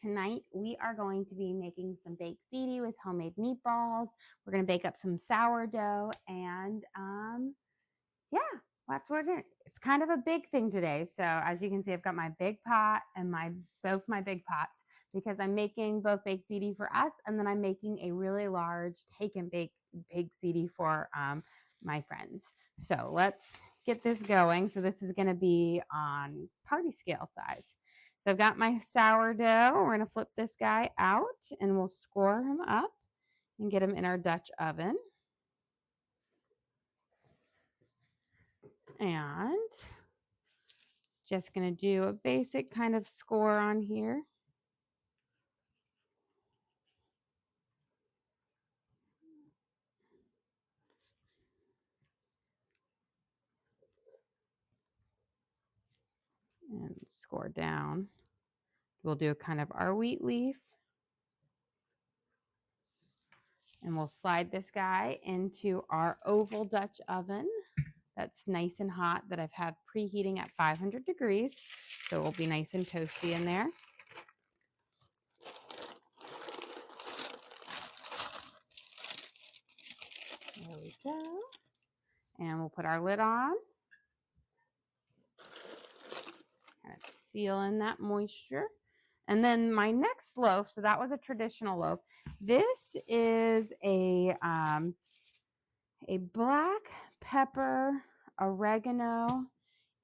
tonight we are going to be making some baked ziti with homemade meatballs. We're going to bake up some sourdough and yeah, that's what it is. It's kind of a big thing today. So as you can see, I've got my big pot and both my big pots because I'm making both baked ziti for us, and then I'm making a really large take and bake baked ziti for my friends. So let's get this going. So this is going to be on party scale size. So I've got my sourdough. We're going to flip this guy out and we'll score him up and get him in our Dutch oven. And just going to do a basic kind of score on here. And score down. We'll do kind of our wheat leaf. And we'll slide this guy into our oval Dutch oven that's nice and hot that I've had preheating at 500 degrees. So it will be nice and toasty in there. There we go. And we'll put our lid on. Kind of seal in that moisture. And then my next loaf, so that was a traditional loaf. This is a black pepper, oregano,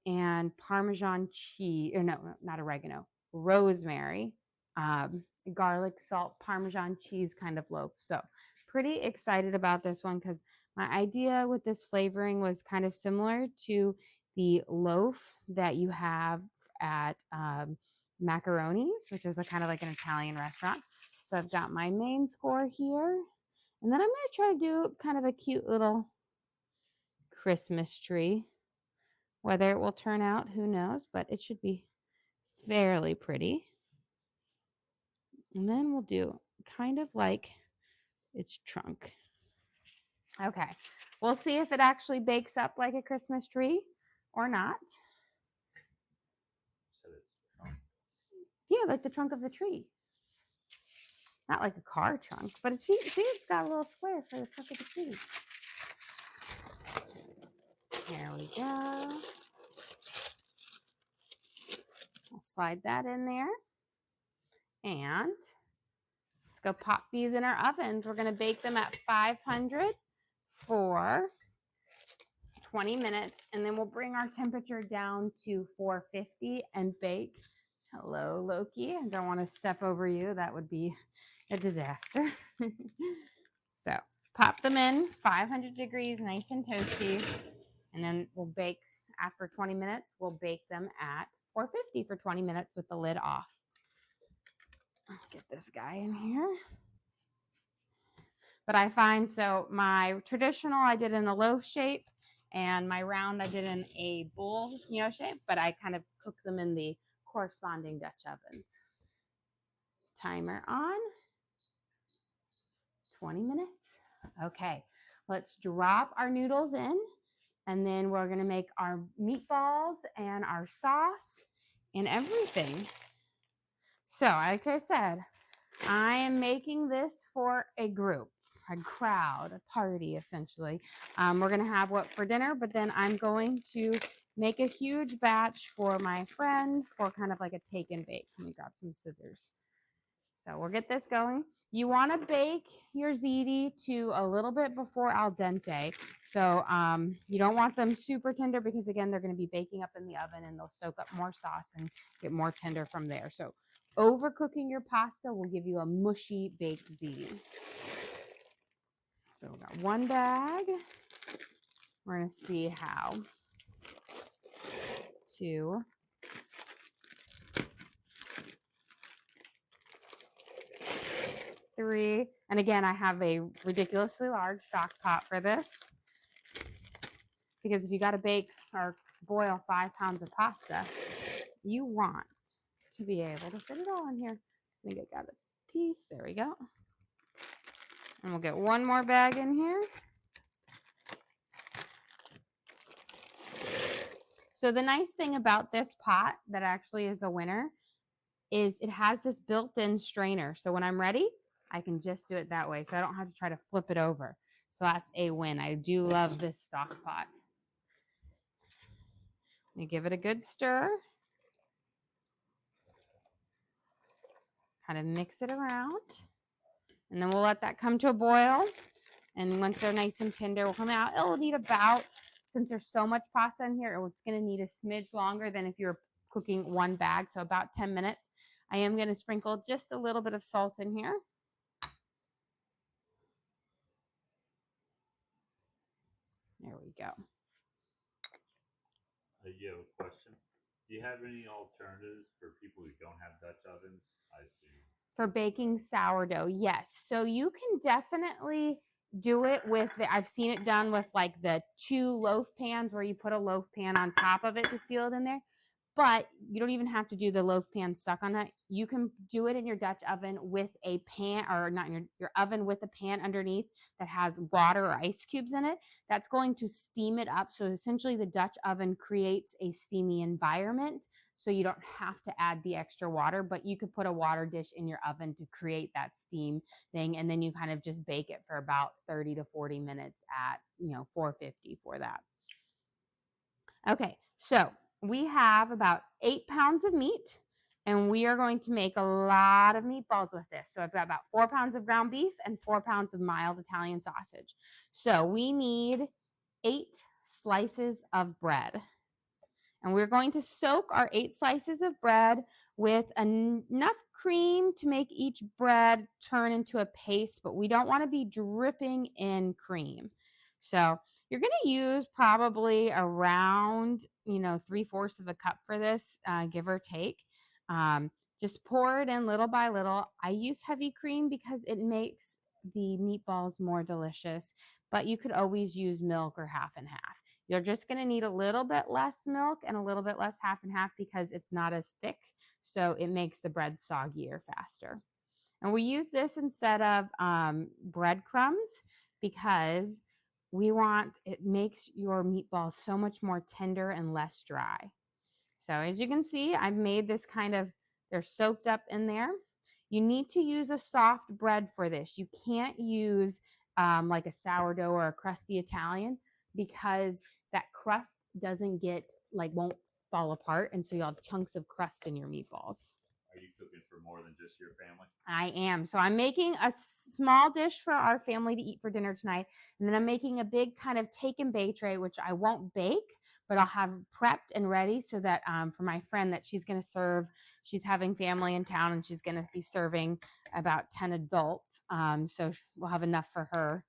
and Parmesan cheese, or no, not oregano, rosemary, garlic, salt, Parmesan cheese kind of loaf. So pretty excited about this one because my idea with this flavoring was kind of similar to the loaf that you have at Macaroni's, which is kind of like an Italian restaurant. So I've got my main score here. And then I'm going to try to do kind of a cute little Christmas tree. Whether it will turn out, who knows, but it should be fairly pretty. And then we'll do kind of like its trunk. Okay, we'll see if it actually bakes up like a Christmas tree or not. So it's trunk. Yeah, like the trunk of the tree. Not like a car trunk, but see, it's got a little square for the trunk of the tree. There we go. I'll slide that in there. And let's go pop these in our ovens. We're going to bake them at 500 for 20 minutes. And then we'll bring our temperature down to 450 and bake. Hello, Loki. I don't want to step over you. That would be a disaster. So pop them in 500 degrees, nice and toasty. And then we'll bake after 20 minutes. We'll bake them at 450 for 20 minutes with the lid off. I'll get this guy in here. But I find, so my traditional I did in a loaf shape, and my round I did in a bowl, shape, but I kind of cook them in the corresponding Dutch ovens. Timer on. 20 minutes. Okay, let's drop our noodles in, and then we're gonna make our meatballs and our sauce and everything. So, like I said, I am making this for a group, a crowd, a party, essentially. We're going to have what for dinner, but then I'm going to make a huge batch for my friend for kind of like a take and bake. Let me grab some scissors. So we'll get this going. You want to bake your ziti to a little bit before al dente. So you don't want them super tender because, again, they're going to be baking up in the oven and they'll soak up more sauce and get more tender from there. So overcooking your pasta will give you a mushy baked ziti. So we've got one bag. We're going to see how to three. And again, I have a ridiculously large stock pot for this because if you got to bake or boil 5 pounds of pasta, you want to be able to fit it all in here. I think I got a piece. There we go. And we'll get one more bag in here. So the nice thing about this pot that actually is the winner is it has this built-in strainer. So when I'm ready, I can just do it that way. So I don't have to try to flip it over. So that's a win. I do love this stock pot. You give it a good stir. Kind of mix it around. And then we'll let that come to a boil. And once they're nice and tender, we'll come out. It'll need about, since there's so much pasta in here, it's going to need a smidge longer than if you're cooking one bag. So about 10 minutes. I am going to sprinkle just a little bit of salt in here. There we go. You have a question? Do you have any alternatives for people who don't have Dutch ovens? I assume. For baking sourdough, yes. So you can definitely do it with, I've seen it done with like the 2 loaf pans where you put a loaf pan on top of it to seal it in there. But you don't even have to do the loaf pan stuck on that. You can do it in your Dutch oven with a pan, or not in your oven with a pan underneath that has water or ice cubes in it. That's going to steam it up. So essentially the Dutch oven creates a steamy environment. So you don't have to add the extra water, but you could put a water dish in your oven to create that steam thing. And then you kind of just bake it for about 30 to 40 minutes at, 450 for that. Okay, so we have about 8 pounds of meat, and we are going to make a lot of meatballs with this. So I've got about 4 pounds of ground beef and 4 pounds of mild Italian sausage. So we need 8 slices of bread. And we're going to soak our 8 slices of bread with enough cream to make each bread turn into a paste, but we don't want to be dripping in cream. So you're going to use probably around, 3/4 of a cup for this, give or take. Just pour it in little by little. I use heavy cream because it makes the meatballs more delicious, but you could always use milk or half and half. You're just going to need a little bit less milk and a little bit less half and half because it's not as thick, so it makes the bread soggier faster. And we use this instead of breadcrumbs because it makes your meatballs so much more tender and less dry. So as you can see, I've made this they're soaked up in there. You need to use a soft bread for this. You can't use like a sourdough or a crusty Italian because that crust won't fall apart. And so you'll have chunks of crust in your meatballs. Are you cooking for more than just your family? I am. So I'm making a small dish for our family to eat for dinner tonight. And then I'm making a big kind of take and bake tray, which I won't bake, but I'll have prepped and ready so that for my friend that she's going to serve. She's having family in town and she's going to be serving about 10 adults. So we'll have enough for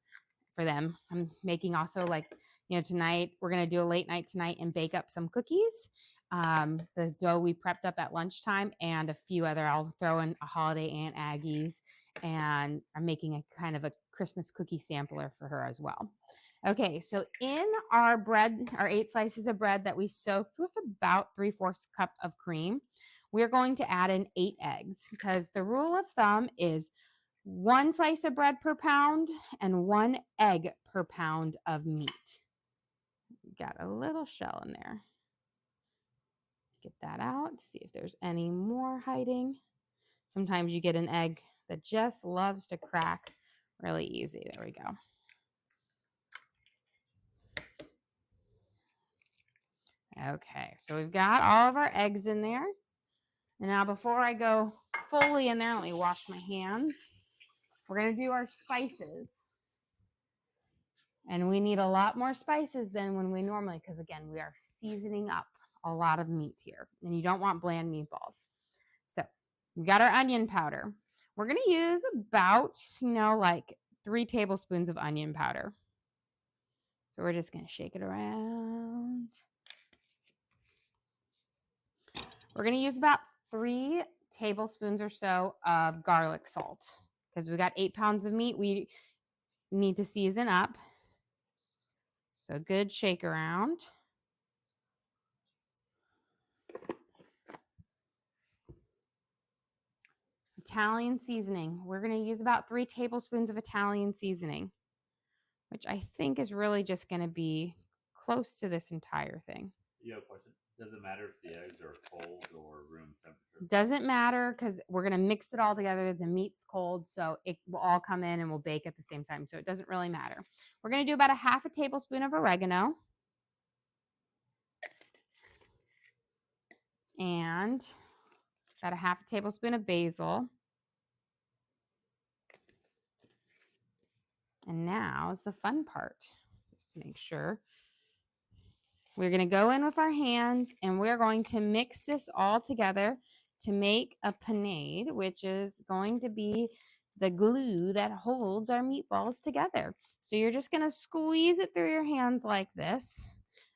them. I'm making also tonight, we're going to do a late night tonight and bake up some cookies. The dough we prepped up at lunchtime and a few other, I'll throw in a holiday Aunt Aggie's, and I'm making a kind of a Christmas cookie sampler for her as well. Okay, so in our bread, our 8 slices of bread that we soaked with about 3/4 cup of cream, we're going to add in 8 eggs because the rule of thumb is 1 slice of bread per pound and 1 egg per pound of meat. Got a little shell in there. Get that out, see if there's any more hiding. Sometimes you get an egg that just loves to crack really easy. There we go. Okay, so we've got all of our eggs in there. And now before I go fully in there, let me wash my hands. We're going to do our spices. And we need a lot more spices than when we normally, because again, we are seasoning up a lot of meat here. And you don't want bland meatballs. So we got our onion powder. We're going to use about, 3 tablespoons of onion powder. So we're just going to shake it around. We're going to use about 3 tablespoons or so of garlic salt because we got 8 pounds of meat we need to season up. So a good shake around. Italian seasoning. We're going to use about 3 tablespoons of Italian seasoning, which I think is really just going to be close to this entire thing. You have a question? Does it matter if the eggs are cold or room temperature? Doesn't matter because we're going to mix it all together. The meat's cold, so it will all come in and we'll bake at the same time. So it doesn't really matter. We're going to do about a half a tablespoon of oregano. And about a half a tablespoon of basil. And now is the fun part. Just make sure. We're going to go in with our hands and we're going to mix this all together to make a panade, which is going to be the glue that holds our meatballs together. So you're just going to squeeze it through your hands like this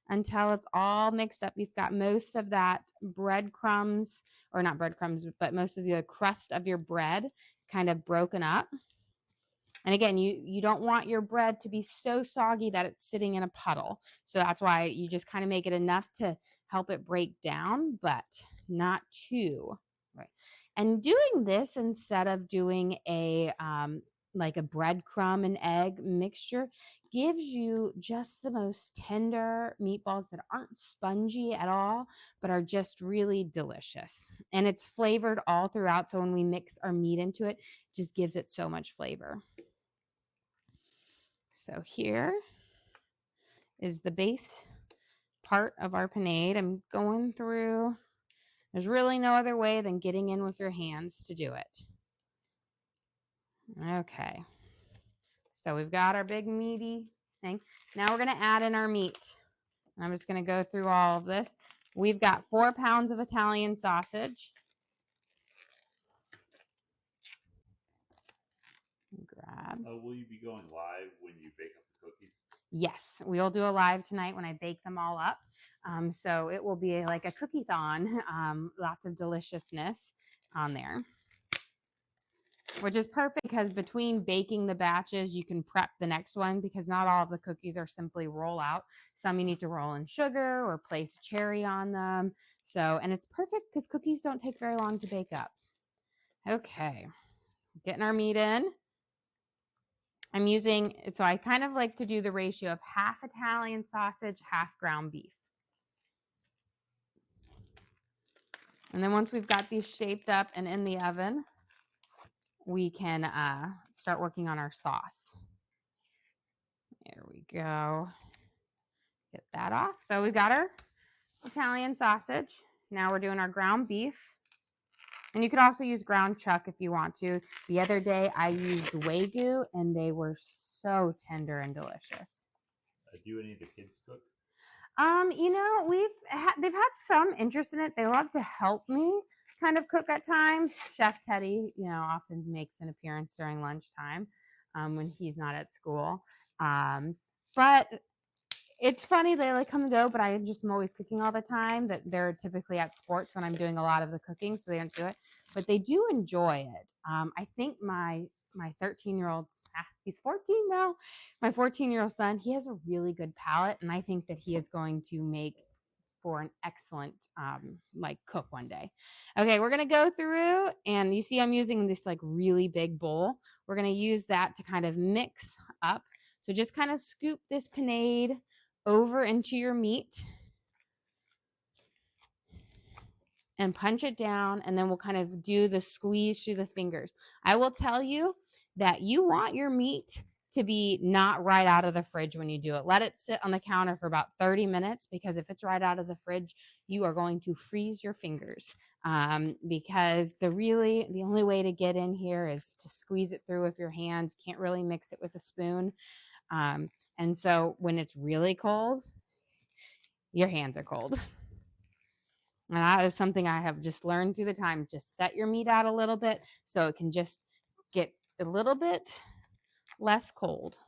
until it's all mixed up. You've got most of that breadcrumbs, or not breadcrumbs, but most of the crust of your bread kind of broken up. And again, you don't want your bread to be so soggy that it's sitting in a puddle. So that's why you just kind of make it enough to help it break down, but not too. Right. And doing this instead of doing a like a breadcrumb and egg mixture gives you just the most tender meatballs that aren't spongy at all, but are just really delicious. And it's flavored all throughout. So when we mix our meat into it, it just gives it so much flavor. So here is the base part of our panade. I'm going through. There's really no other way than getting in with your hands to do it. Okay. So we've got our big meaty thing. Now we're going to add in our meat. I'm just going to go through all of this. We've got 4 pounds of Italian sausage. Grab. Will you be going live when you bake up the cookies? Yes, we'll do a live tonight when I bake them all up. So it will be like a cookie-thon, lots of deliciousness on there, which is perfect because between baking the batches, you can prep the next one because not all of the cookies are simply roll out. Some you need to roll in sugar or place cherry on them. So, and it's perfect because cookies don't take very long to bake up. Okay, getting our meat in. I'm using, so I kind of like to do the ratio of half Italian sausage, half ground beef. And then once we've got these shaped up and in the oven, we can start working on our sauce. There we go. Get that off. So we got our Italian sausage. Now we're doing our ground beef. And you could also use ground chuck if you want to. The other day I used Wagyu and they were so tender and delicious. Do any of the kids cook? You know, they've had some interest in it. They love to help me kind of cook at times. Chef Teddy, you know, often makes an appearance during lunchtime when he's not at school. But it's funny, they like come and go, but I just am always cooking all the time. That they're typically at sports when I'm doing a lot of the cooking, so they don't do it. But they do enjoy it. I think my 13-year-old, he's 14 now. My 14-year-old son, he has a really good palate, and I think that he is going to make for an excellent like cook one day. Okay, we're gonna go through, and you see I'm using this like really big bowl. We're gonna use that to kind of mix up. So just kind of scoop this panade over into your meat and punch it down, and then we'll kind of do the squeeze through the fingers. I will tell you that you want your meat to be not right out of the fridge when you do it. Let it sit on the counter for about 30 minutes because if it's right out of the fridge, you are going to freeze your fingers because the only way to get in here is to squeeze it through with your hands. You can't really mix it with a spoon. And so when it's really cold, your hands are cold. And that is something I have just learned through the time. Just set your meat out a little bit so it can just get a little bit less cold.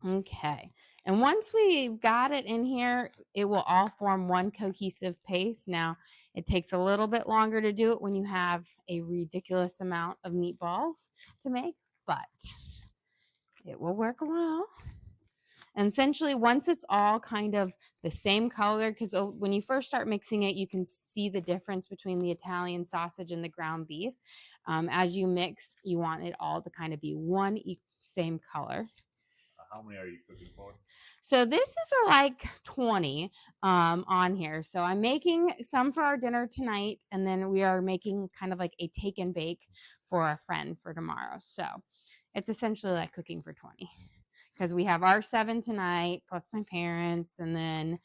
Okay. And once we've got it in here, it will all form one cohesive paste. Now, it takes a little bit longer to do it when you have a ridiculous amount of meatballs to make, but it will work well. And essentially, once it's all kind of the same color, because when you first start mixing it, you can see the difference between the Italian sausage and the ground beef. As you mix, you want it all to kind of be one same color. How many are you cooking for? So this is like 20 on here. So I'm making some for our dinner tonight, and then we are making kind of like a take and bake for a friend for tomorrow. So it's essentially like cooking for 20 because we have our 7 tonight plus my parents, and then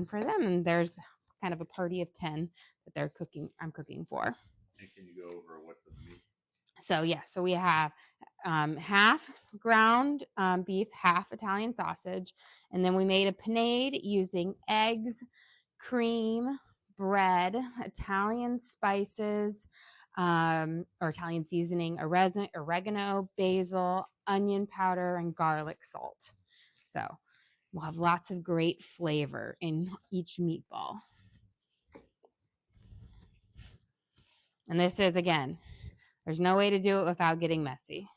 for them, and there's kind of a party of 10 that I'm cooking for. And can you go over what's in the meat? So yeah, so we have half ground beef, half Italian sausage, and then we made a panade using eggs, cream, bread, Italian spices, or Italian seasoning, oregano, basil, onion powder, and garlic salt. So we'll have lots of great flavor in each meatball. And this is, again, there's no way to do it without getting messy.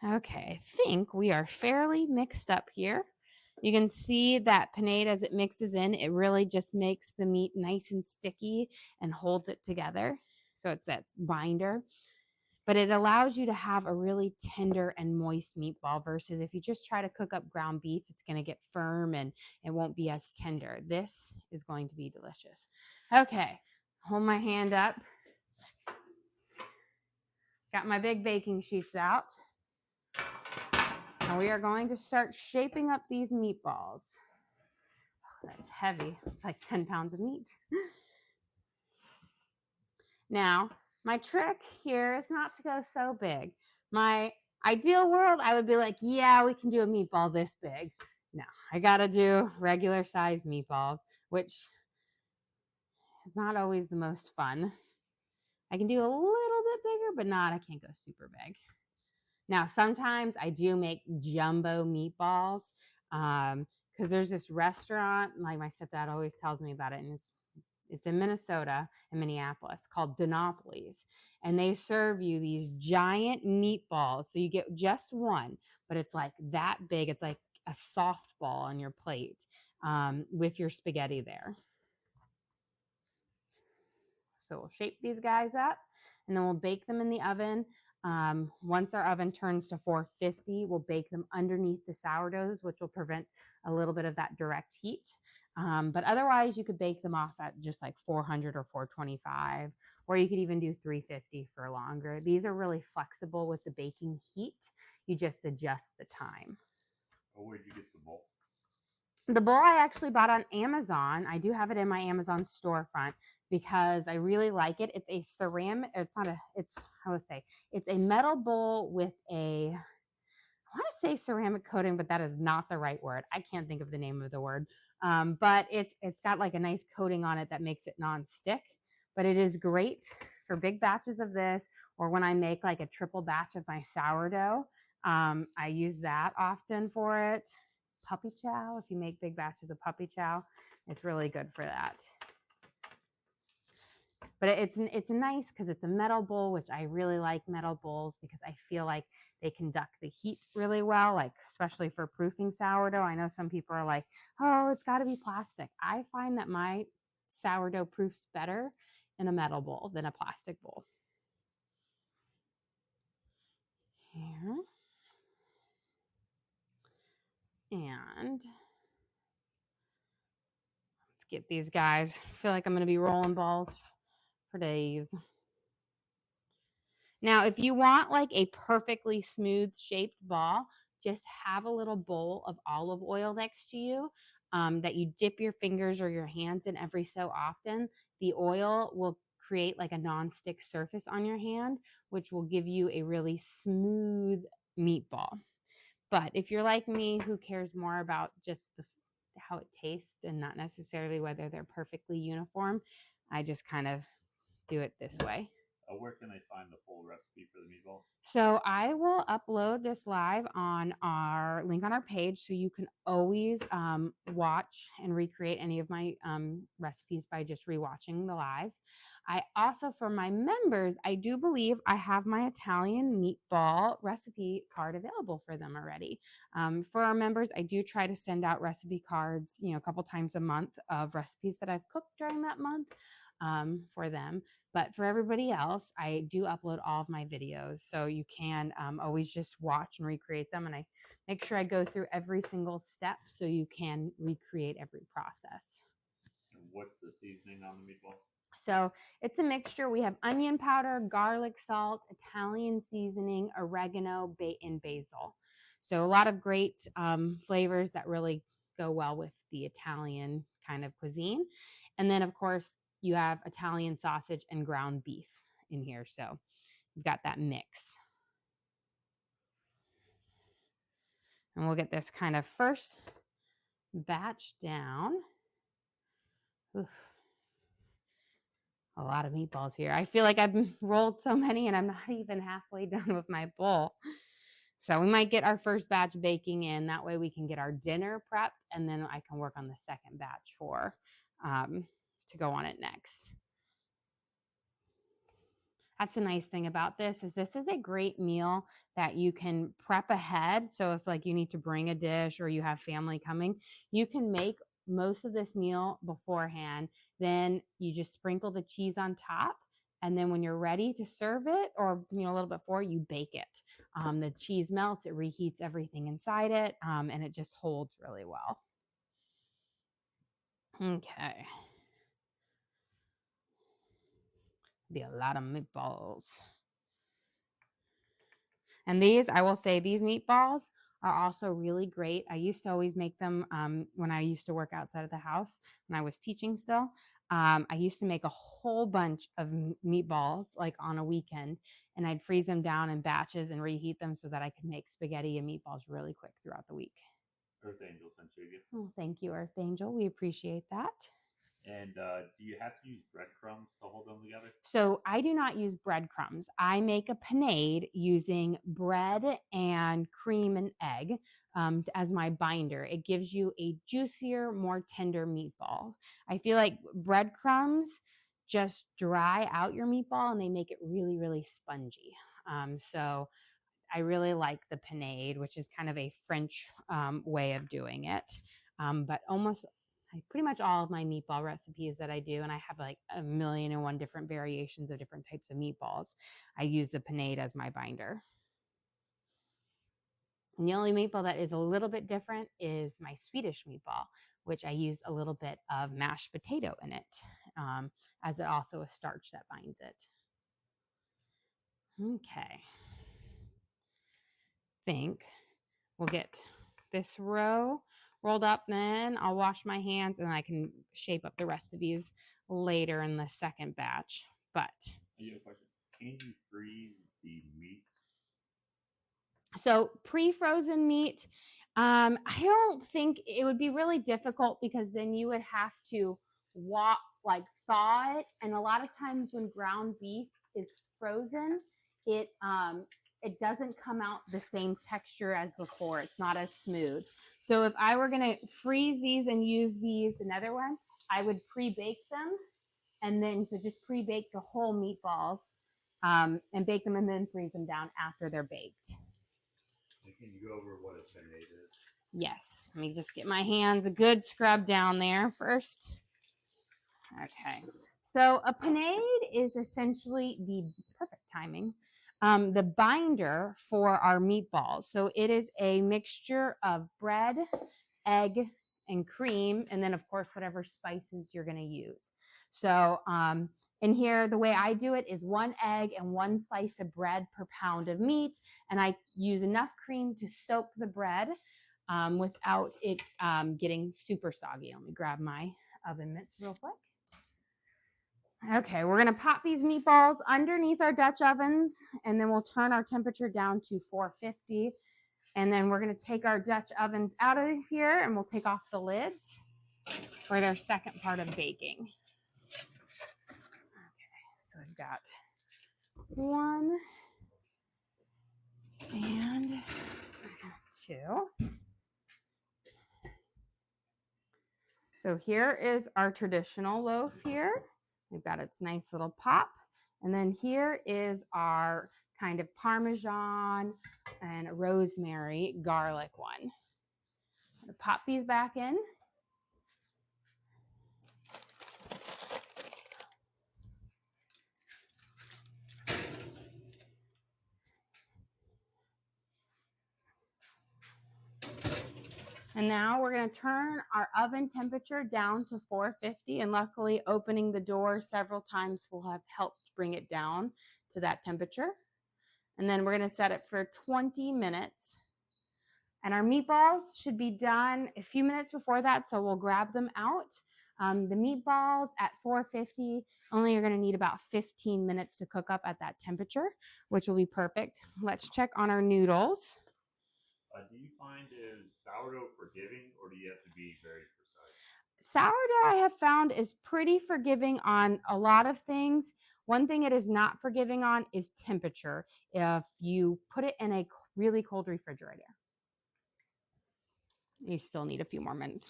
Okay, I think we are fairly mixed up here. You can see that panade as it mixes in, it really just makes the meat nice and sticky and holds it together. So it's that binder. But it allows you to have a really tender and moist meatball versus if you just try to cook up ground beef, it's going to get firm and it won't be as tender. This is going to be delicious. Okay, hold my hand up. Got my big baking sheets out. And we are going to start shaping up these meatballs. Oh, that's heavy. It's like 10 pounds of meat. Now, my trick here is not to go so big. My ideal world, I would be like, yeah, we can do a meatball this big. No, I got to do regular size meatballs, which is not always the most fun. I can do a little bit bigger, but I can't go super big. Now, sometimes I do make jumbo meatballs because there's this restaurant, like my stepdad always tells me about it, and it's in Minnesota, in Minneapolis, called Dinopoli's. And they serve you these giant meatballs. So you get just one, but it's like that big. It's like a softball on your plate with your spaghetti there. So we'll shape these guys up, and then we'll bake them in the oven. Once our oven turns to 450, we'll bake them underneath the sourdoughs, which will prevent a little bit of that direct heat. But otherwise, you could bake them off at just like 400 or 425, or you could even do 350 for longer. These are really flexible with the baking heat. You just adjust the time. Oh, where'd you get the bowl? The bowl I actually bought on Amazon. I do have it in my Amazon storefront because I really like it. It's a ceramic, it's not a, it's, how to say, it's a metal bowl with a, I want to say ceramic coating, but that is not the right word. I can't think of the name of the word. But it's got like a nice coating on it that makes it non-stick. But it is great for big batches of this, or when I make like a triple batch of my sourdough. I use that often for it. Puppy chow, if you make big batches of puppy chow, it's really good for that. But it's nice because it's a metal bowl, which I really like metal bowls because I feel like they conduct the heat really well, like especially for proofing sourdough. I know some people are like, oh, it's got to be plastic. I find that my sourdough proofs better in a metal bowl than a plastic bowl. Here. And let's get these guys. I feel like I'm going to be rolling balls for days. Now, if you want like a perfectly smooth shaped ball, just have a little bowl of olive oil next to you that you dip your fingers or your hands in every so often. The oil will create like a non-stick surface on your hand, which will give you a really smooth meatball. But if you're like me, who cares more about just how it tastes and not necessarily whether they're perfectly uniform, I just kind of do it this way. Where can I find the full recipe for the meatballs? So I will upload this live on our link on our page, so you can always watch and recreate any of my recipes by just rewatching the lives. I also, for my members, I do believe I have my Italian meatball recipe card available for them already. For our members, I do try to send out recipe cards, a couple times a month of recipes that I've cooked during that month. for them. But for everybody else, I do upload all of my videos. So you can always just watch and recreate them. And I make sure I go through every single step so you can recreate every process. And what's the seasoning on the meatball? So it's a mixture. We have onion powder, garlic salt, Italian seasoning, oregano, and basil. So a lot of great flavors that really go well with the Italian kind of cuisine. And then, of course, you have Italian sausage and ground beef in here. So you've got that mix. And we'll get this kind of first batch down. Oof. A lot of meatballs here. I feel like I've rolled so many and I'm not even halfway done with my bowl. So we might get our first batch baking in. That way we can get our dinner prepped and then I can work on the second batch for to go on it next. That's the nice thing about this is a great meal that you can prep ahead. So if like you need to bring a dish or you have family coming, you can make most of this meal beforehand. Then you just sprinkle the cheese on top. And then when you're ready to serve it or, a little bit before, you bake it. The cheese melts, it reheats everything inside it, and it just holds really well. Okay. Be a lot of meatballs. And these, I will say, these meatballs are also really great. I used to always make them when I used to work outside of the house when I was teaching still. I used to make a whole bunch of meatballs like on a weekend, and I'd freeze them down in batches and reheat them so that I could make spaghetti and meatballs really quick throughout the week. Earth Angel sent you a gift. Oh, thank you, Earth Angel. We appreciate that. And do you have to use breadcrumbs to hold them together? So I do not use breadcrumbs. I make a panade using bread and cream and egg as my binder. It gives you a juicier, more tender meatball. I feel like breadcrumbs just dry out your meatball and they make it really, really spongy. So I really like the panade, which is kind of a French way of doing it. But pretty much all of my meatball recipes that I do, and I have like 1,000,001 different variations of different types of meatballs, I use the panade as my binder. And the only meatball that is a little bit different is my Swedish meatball, which I use a little bit of mashed potato in it, as it also a starch that binds it. Okay. Think we'll get this row rolled up, then I'll wash my hands and I can shape up the rest of these later in the second batch. But I have a question. Can you freeze the meat? So pre-frozen meat, I don't think it would be really difficult because then you would have to thaw it. And a lot of times when ground beef is frozen, it doesn't come out the same texture as before. It's not as smooth. So if I were going to freeze these and use these, another one, I would pre-bake them. And then so just pre-bake the whole meatballs and bake them and then freeze them down after they're baked. Can you go over what a panade is? Yes. Let me just get my hands a good scrub down there first. Okay. So a panade is essentially the perfect timing. The binder for our meatballs. So it is a mixture of bread, egg, and cream, and then of course whatever spices you're going to use. So in here, the way I do it is 1 egg and 1 slice of bread per pound of meat, and I use enough cream to soak the bread without it getting super soggy. Let me grab my oven mitts real quick. Okay, we're going to pop these meatballs underneath our Dutch ovens, and then we'll turn our temperature down to 450. And then we're going to take our Dutch ovens out of here, and we'll take off the lids for their second part of baking. Okay, so we've got 1 and 2. So here is our traditional loaf here. We've got its nice little pop. And then here is our kind of Parmesan and rosemary garlic one. I'm going to pop these back in. And now we're going to turn our oven temperature down to 450. And luckily, opening the door several times will have helped bring it down to that temperature. And then we're going to set it for 20 minutes. And our meatballs should be done a few minutes before that, so we'll grab them out. The meatballs at 450, only you're going to need about 15 minutes to cook up at that temperature, which will be perfect. Let's check on our noodles. Do you find is sourdough forgiving, or do you have to be very precise? Sourdough, I have found, is pretty forgiving on a lot of things. One thing it is not forgiving on is temperature. If you put it in a really cold refrigerator, you still need a few more minutes.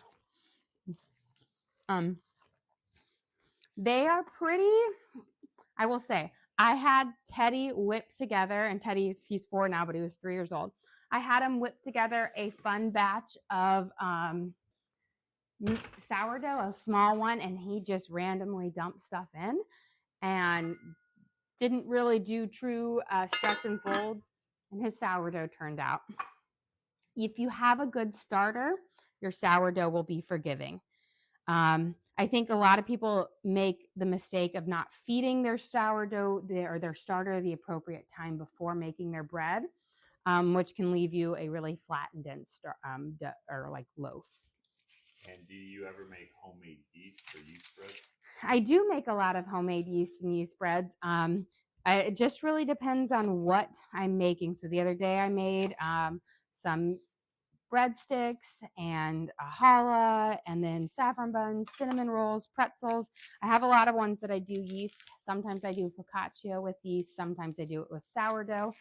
They are pretty, I will say, I had Teddy whip together, and he's 4 now, but he was 3 years old. I had him whip together a fun batch of sourdough, a small one, and he just randomly dumped stuff in and didn't really do true stretch and folds, and his sourdough turned out. If you have a good starter, your sourdough will be forgiving. I think a lot of people make the mistake of not feeding their sourdough or their starter the appropriate time before making their bread, which can leave you a really flat and dense or like loaf. And do you ever make homemade yeast or yeast bread? I do make a lot of homemade yeast and yeast breads. It just really depends on what I'm making. So the other day I made some breadsticks and a challah, and then saffron buns, cinnamon rolls, pretzels. I have a lot of ones that I do yeast. Sometimes I do focaccia with yeast. Sometimes I do it with sourdough.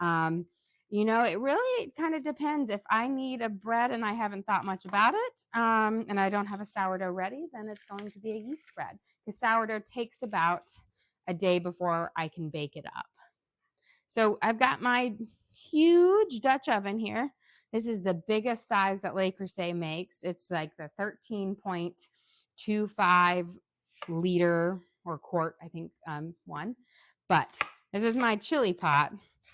It really kind of depends. If I need a bread and I haven't thought much about it, and I don't have a sourdough ready, then it's going to be a yeast bread, because sourdough takes about a day before I can bake it up. So I've got my huge Dutch oven here. This is the biggest size that Le Creuset makes. It's like the 13.25 liter or quart, I think, one. But this is my chili pot.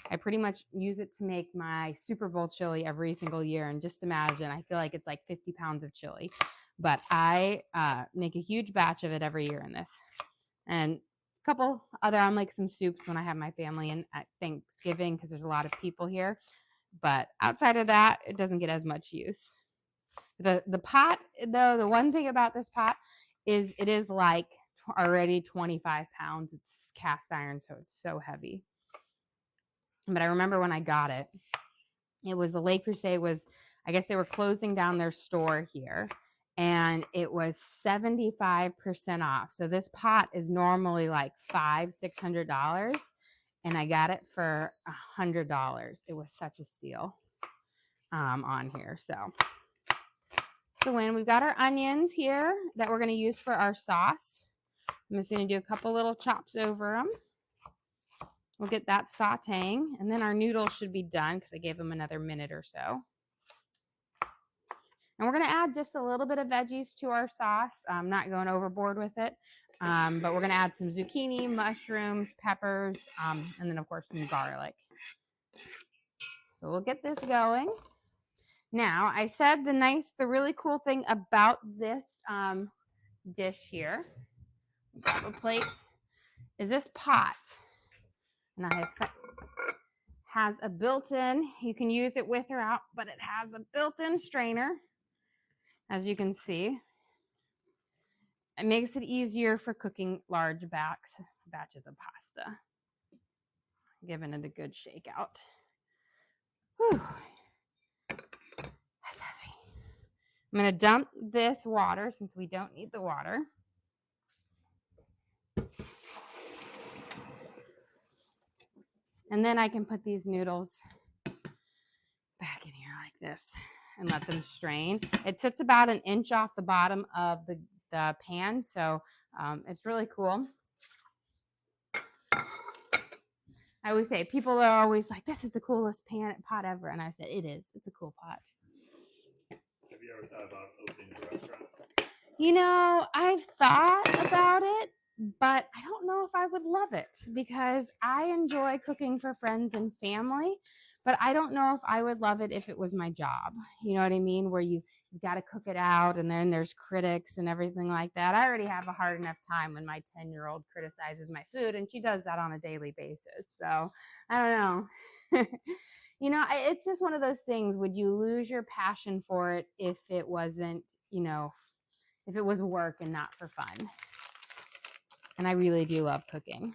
I pretty much use it to make my Super Bowl chili every single year. And just imagine, I feel like it's like 50 pounds of chili. But I make a huge batch of it every year in this. And a couple other, I'll make some soups when I have my family in at Thanksgiving, because there's a lot of people here. But outside of that, it doesn't get as much use. The pot, though, the one thing about this pot is it is like already 25 pounds. It's cast iron, so it's so heavy. But I remember when I got it, it was the Le Creuset was, I guess they were closing down their store here, and it was 75% off. So this pot is normally like $500-$600. And I got it for $100. It was such a steal on here. So when we've got our onions here that we're going to use for our sauce, I'm just going to do a couple little chops over them. We'll get that sauteing, and then our noodles should be done because I gave them another minute or so. And we're going to add just a little bit of veggies to our sauce. I'm not going overboard with it. But we're going to add some zucchini, mushrooms, peppers, and then, of course, some garlic. So we'll get this going. Now, I said the really cool thing about this dish here, grab a plate, is this pot. And has a built-in, you can use it with or out, but it has a built-in strainer, as you can see. It makes it easier for cooking large batches of pasta. Giving it a good shake out. Whew. That's heavy. I'm going to dump this water since we don't need the water. And then I can put these noodles back in here like this and let them strain. It sits about an inch off the bottom of the pan, so it's really cool. I always say, people are always like, this is the coolest pot ever. And I said, it is. It's a cool pot. Have you ever thought about opening a restaurant? I've thought about it. but I don't know if I would love it because I enjoy cooking for friends and family, but I don't know if I would love it if it was my job. You know what I mean? Where you've got to cook it out and then there's critics and everything like that. I already have a hard enough time when my 10-year-old criticizes my food, and she does that on a daily basis. So I don't know. It's just one of those things. Would you lose your passion for it if it wasn't, if it was work and not for fun? And I really do love cooking.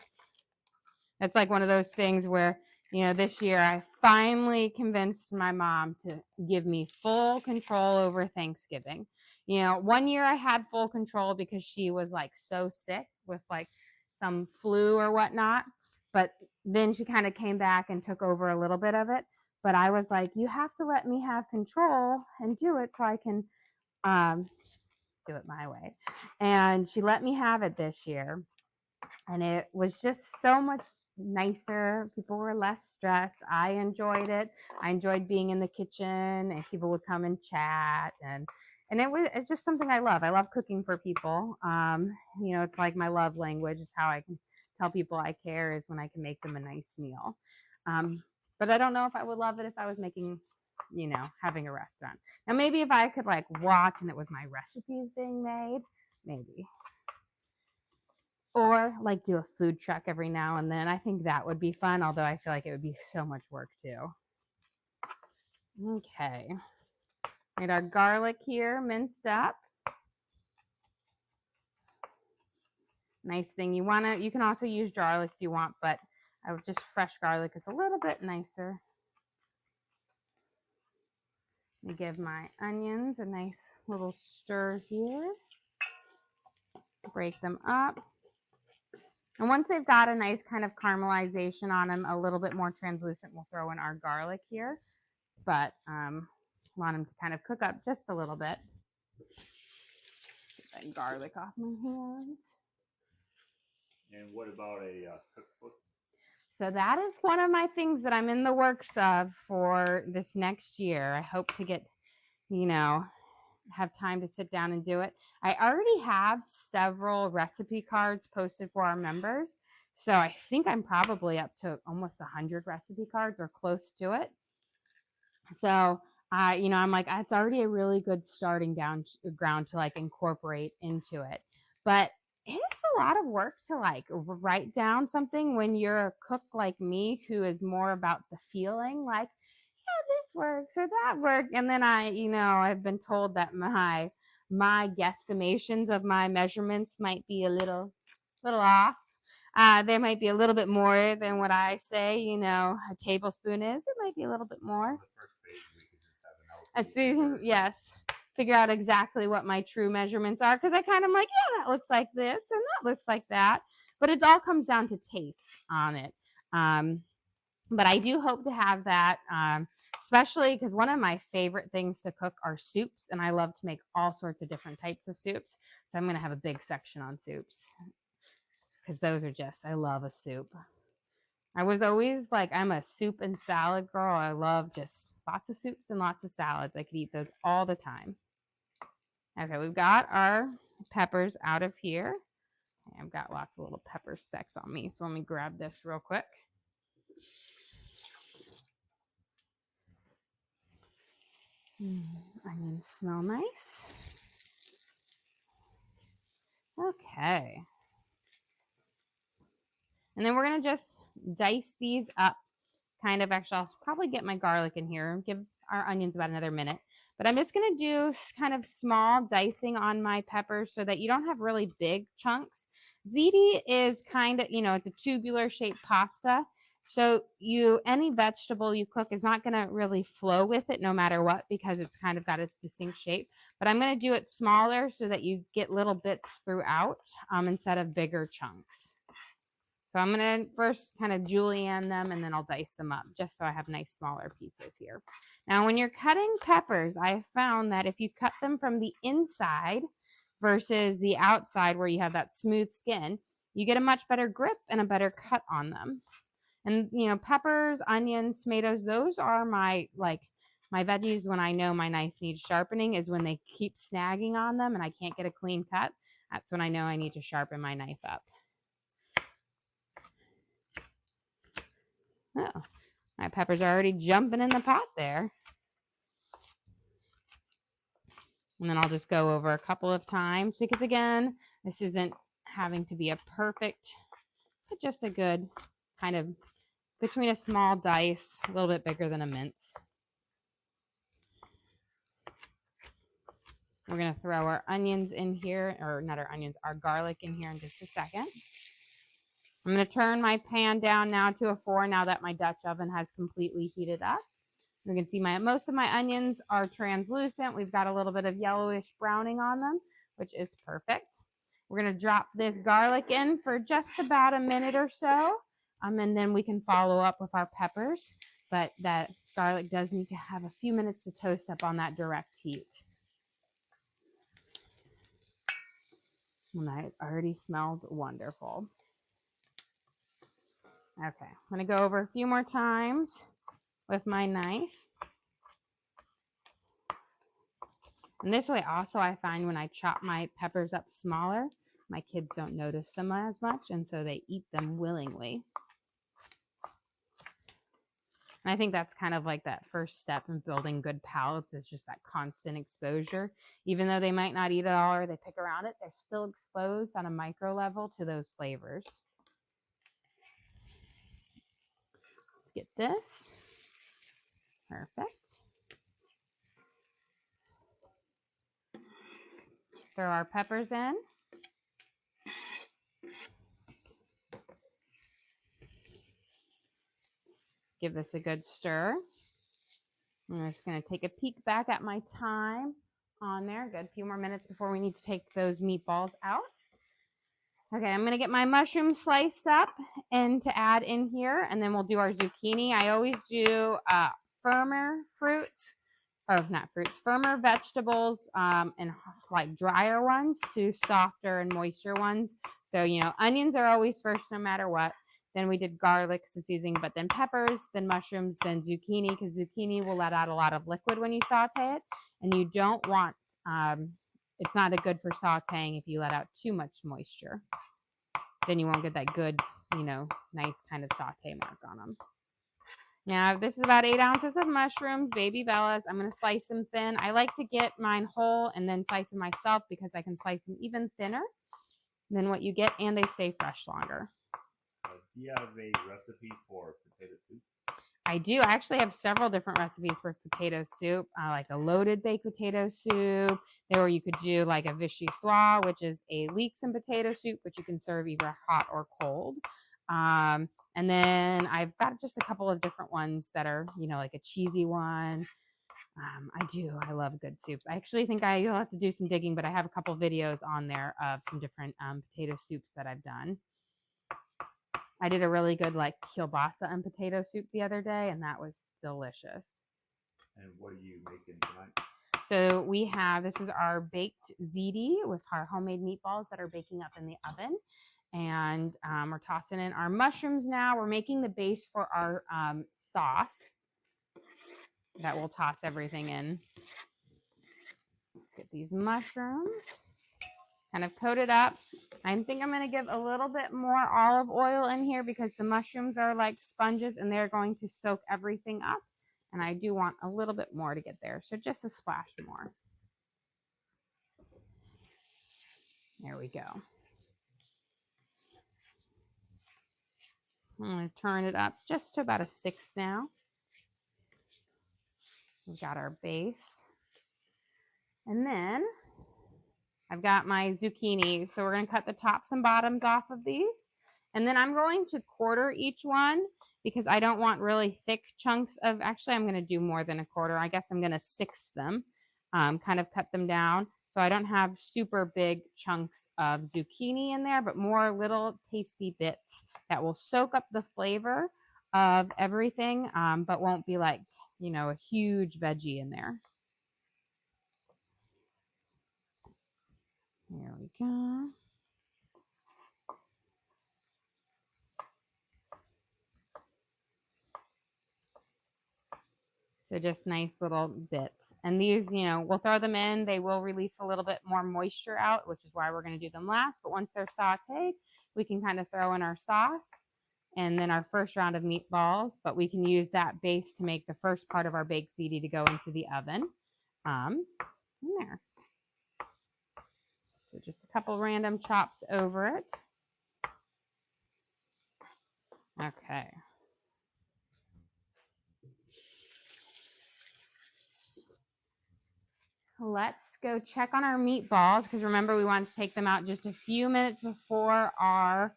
It's like one of those things where, this year I finally convinced my mom to give me full control over Thanksgiving. One year I had full control because she was like so sick with like some flu or whatnot. But then she kind of came back and took over a little bit of it. But I was like, you have to let me have control and do it so I can do it my way. And she let me have it this year. And it was just so much nicer. People were less stressed. I enjoyed it. I enjoyed being in the kitchen and people would come and chat, and it's just something I love. I love cooking for people. It's like my love language. It's how I can tell people I care, is when I can make them a nice meal. But I don't know if I would love it if I was making, having a restaurant. Now maybe if I could like watch and it was my recipes being made, maybe. Or like do a food truck every now and then. I think that would be fun, although I feel like it would be so much work too. Okay. Made our garlic here minced up. Nice thing. You can also use garlic if you want, but I would just fresh garlic is a little bit nicer. Let me give my onions a nice little stir here. Break them up. And once they've got a nice kind of caramelization on them, a little bit more translucent, we'll throw in our garlic here. But want them to kind of cook up just a little bit. Get that garlic off my hands. And what about a cookbook? So that is one of my things that I'm in the works of for this next year. I hope to get, have time to sit down and do it. I already have several recipe cards posted for our members. So I think I'm probably up to almost 100 recipe cards or close to it. So, I'm like, it's already a really good starting ground to like incorporate into it. But it is a lot of work to like write down something when you're a cook like me, who is more about the feeling, like, yeah, this works or that worked. And then I've been told that my guesstimations of my measurements might be a little off. There might be a little bit more than what I say, a tablespoon is. It might be a little bit more. Yes. Figure out exactly what my true measurements are, because I kind of like, yeah, that looks like this and that looks like that. But it all comes down to taste on it. But I do hope to have that, especially because one of my favorite things to cook are soups, and I love to make all sorts of different types of soups. So I'm going to have a big section on soups, because those are I love a soup. I was always like, I'm a soup and salad girl. I love just lots of soups and lots of salads. I could eat those all the time. Okay, we've got our peppers out of here. I've got lots of little pepper specks on me, so let me grab this real quick. Onions smell nice. Okay. And then we're going to just dice these up. Actually, I'll probably get my garlic in here, give our onions about another minute. But I'm just going to do kind of small dicing on my peppers so that you don't have really big chunks. Ziti is kind of, it's a tubular shaped pasta. So any vegetable you cook is not going to really flow with it no matter what, because it's kind of got its distinct shape. But I'm going to do it smaller so that you get little bits throughout instead of bigger chunks. So I'm going to first kind of julienne them, and then I'll dice them up just so I have nice smaller pieces here. Now, when you're cutting peppers, I have found that if you cut them from the inside versus the outside where you have that smooth skin, you get a much better grip and a better cut on them. And, peppers, onions, tomatoes, those are my veggies when I know my knife needs sharpening, is when they keep snagging on them and I can't get a clean cut. That's when I know I need to sharpen my knife up. Oh, my peppers are already jumping in the pot there. And then I'll just go over a couple of times because, again, this isn't having to be a perfect, but just a good kind of between a small dice, a little bit bigger than a mince. We're going to throw our onions in here, or not our onions, our garlic in here in just a second. I'm going to turn my pan down now to a 4 now that my Dutch oven has completely heated up. You can see most of my onions are translucent. We've got a little bit of yellowish browning on them, which is perfect. We're going to drop this garlic in for just about a minute or so, and then we can follow up with our peppers. But that garlic does need to have a few minutes to toast up on that direct heat. And that already smells wonderful. Okay, I'm going to go over a few more times with my knife. And this way also I find when I chop my peppers up smaller, my kids don't notice them as much, and so they eat them willingly. And I think that's kind of like that first step in building good palates is just that constant exposure. Even though they might not eat it all or they pick around it, they're still exposed on a micro level to those flavors. Let's get this. Perfect. Throw our peppers in. Give this a good stir. I'm just going to take a peek back at my time on there. Good few more minutes before we need to take those meatballs out. Okay, I'm going to get my mushrooms sliced up and to add in here, and then we'll do our zucchini. I always do firmer fruits, or not fruits, firmer vegetables and like drier ones to softer and moisture ones. So, onions are always first no matter what. Then we did garlic as a seasoning, but then peppers, then mushrooms, then zucchini, because zucchini will let out a lot of liquid when you saute it. And you don't want, it's not good for sauteing if you let out too much moisture. Then you won't get that good, nice kind of saute mark on them. Now, this is about 8 ounces of mushrooms, baby bellas. I'm going to slice them thin. I like to get mine whole and then slice them myself because I can slice them even thinner than what you get, and they stay fresh longer. Do you have a recipe for potato soup? I do. I actually have several different recipes for potato soup, like a loaded baked potato soup. Or you could do like a vichyssoise, which is a leeks and potato soup, which you can serve either hot or cold. And then I've got just a couple of different ones that are, like a cheesy one. I love good soups. I actually think you'll have to do some digging, but I have a couple videos on there of some different potato soups that I've done. I did a really good like kielbasa and potato soup the other day, and that was delicious. And what are you making tonight? So this is our Baked Ziti with our homemade meatballs that are baking up in the oven. And we're tossing in our mushrooms now. We're making the base for our sauce that we'll toss everything in. Let's get these mushrooms kind of coated up. I think I'm going to give a little bit more olive oil in here because the mushrooms are like sponges and they're going to soak everything up. And I do want a little bit more to get there. So just a splash more. There we go. I'm going to turn it up just to about a 6 now. We've got our base. And then I've got my zucchini. So we're going to cut the tops and bottoms off of these. And then I'm going to quarter each one because I don't want really thick chunks of, actually I'm going to do more than a quarter. I guess I'm going to sixth them, kind of cut them down. So I don't have super big chunks of zucchini in there, but more little tasty bits that will soak up the flavor of everything, but won't be like, a huge veggie in there. There we go. So just nice little bits. And these, we'll throw them in. They will release a little bit more moisture out, which is why we're going to do them last. But once they're sauteed, we can kind of throw in our sauce and then our first round of meatballs. But we can use that base to make the first part of our baked ziti to go into the oven. In there. So just a couple random chops over it. Okay. Let's go check on our meatballs because remember we want to take them out just a few minutes before our,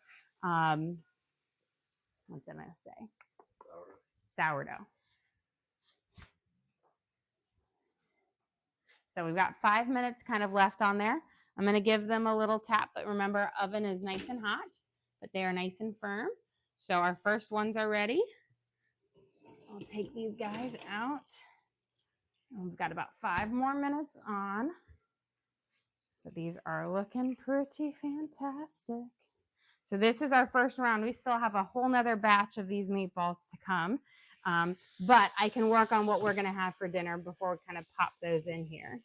what's I going to say? Sourdough. So we've got 5 minutes kind of left on there. I'm going to give them a little tap, but remember oven is nice and hot, but they are nice and firm. So our first ones are ready. I'll take these guys out. We've got about 5 more minutes on. But these are looking pretty fantastic. So this is our first round. We still have a whole nother batch of these meatballs to come. But I can work on what we're going to have for dinner before we kind of pop those in here.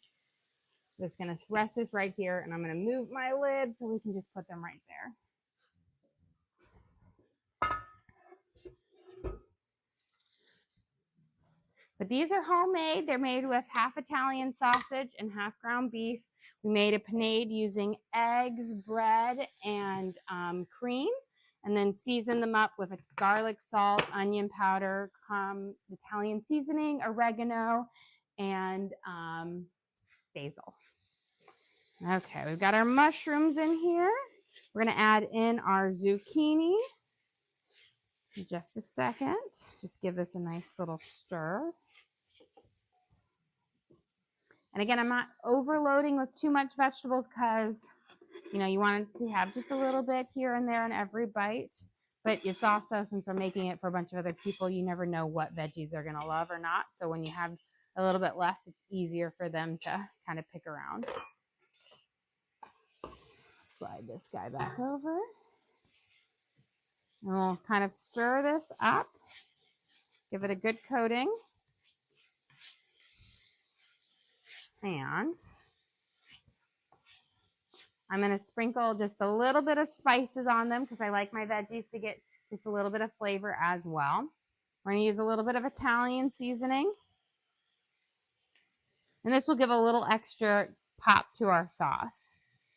Just going to rest this right here, and I'm going to move my lid so we can just put them right there. But these are homemade. They're made with half Italian sausage and half ground beef. We made a panade using eggs, bread, and cream, and then seasoned them up with a garlic, salt, onion powder, Italian seasoning, oregano, and basil. Okay, we've got our mushrooms in here. We're going to add in our zucchini. In just a second. Just give this a nice little stir. And again, I'm not overloading with too much vegetables because, you want it to have just a little bit here and there in every bite. But it's also, since we're making it for a bunch of other people, you never know what veggies they're going to love or not. So when you have a little bit less, it's easier for them to kind of pick around. Slide this guy back over. And we'll kind of stir this up. Give it a good coating. And I'm going to sprinkle just a little bit of spices on them because I like my veggies to get just a little bit of flavor as well. We're going to use a little bit of Italian seasoning. And this will give a little extra pop to our sauce.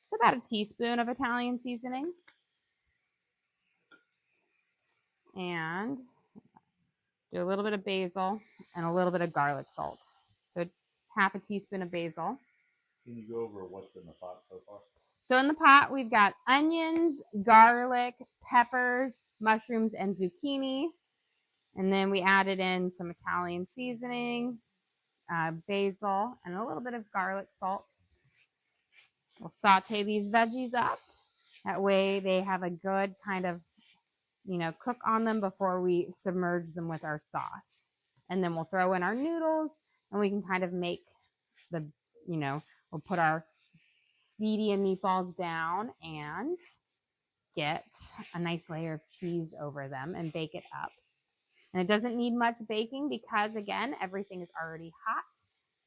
It's about a teaspoon of Italian seasoning. And do a little bit of basil and a little bit of garlic salt. So half a teaspoon of basil. Can you go over what's in the pot so far? So in the pot, we've got onions, garlic, peppers, mushrooms, and zucchini. And then we added in some Italian seasoning, basil, and a little bit of garlic salt. We'll saute these veggies up. That way they have a good kind of, cook on them before we submerge them with our sauce. And then we'll throw in our noodles and we can kind of make the, we'll put our ziti and meatballs down and get a nice layer of cheese over them and bake it up. And it doesn't need much baking because, again, everything is already hot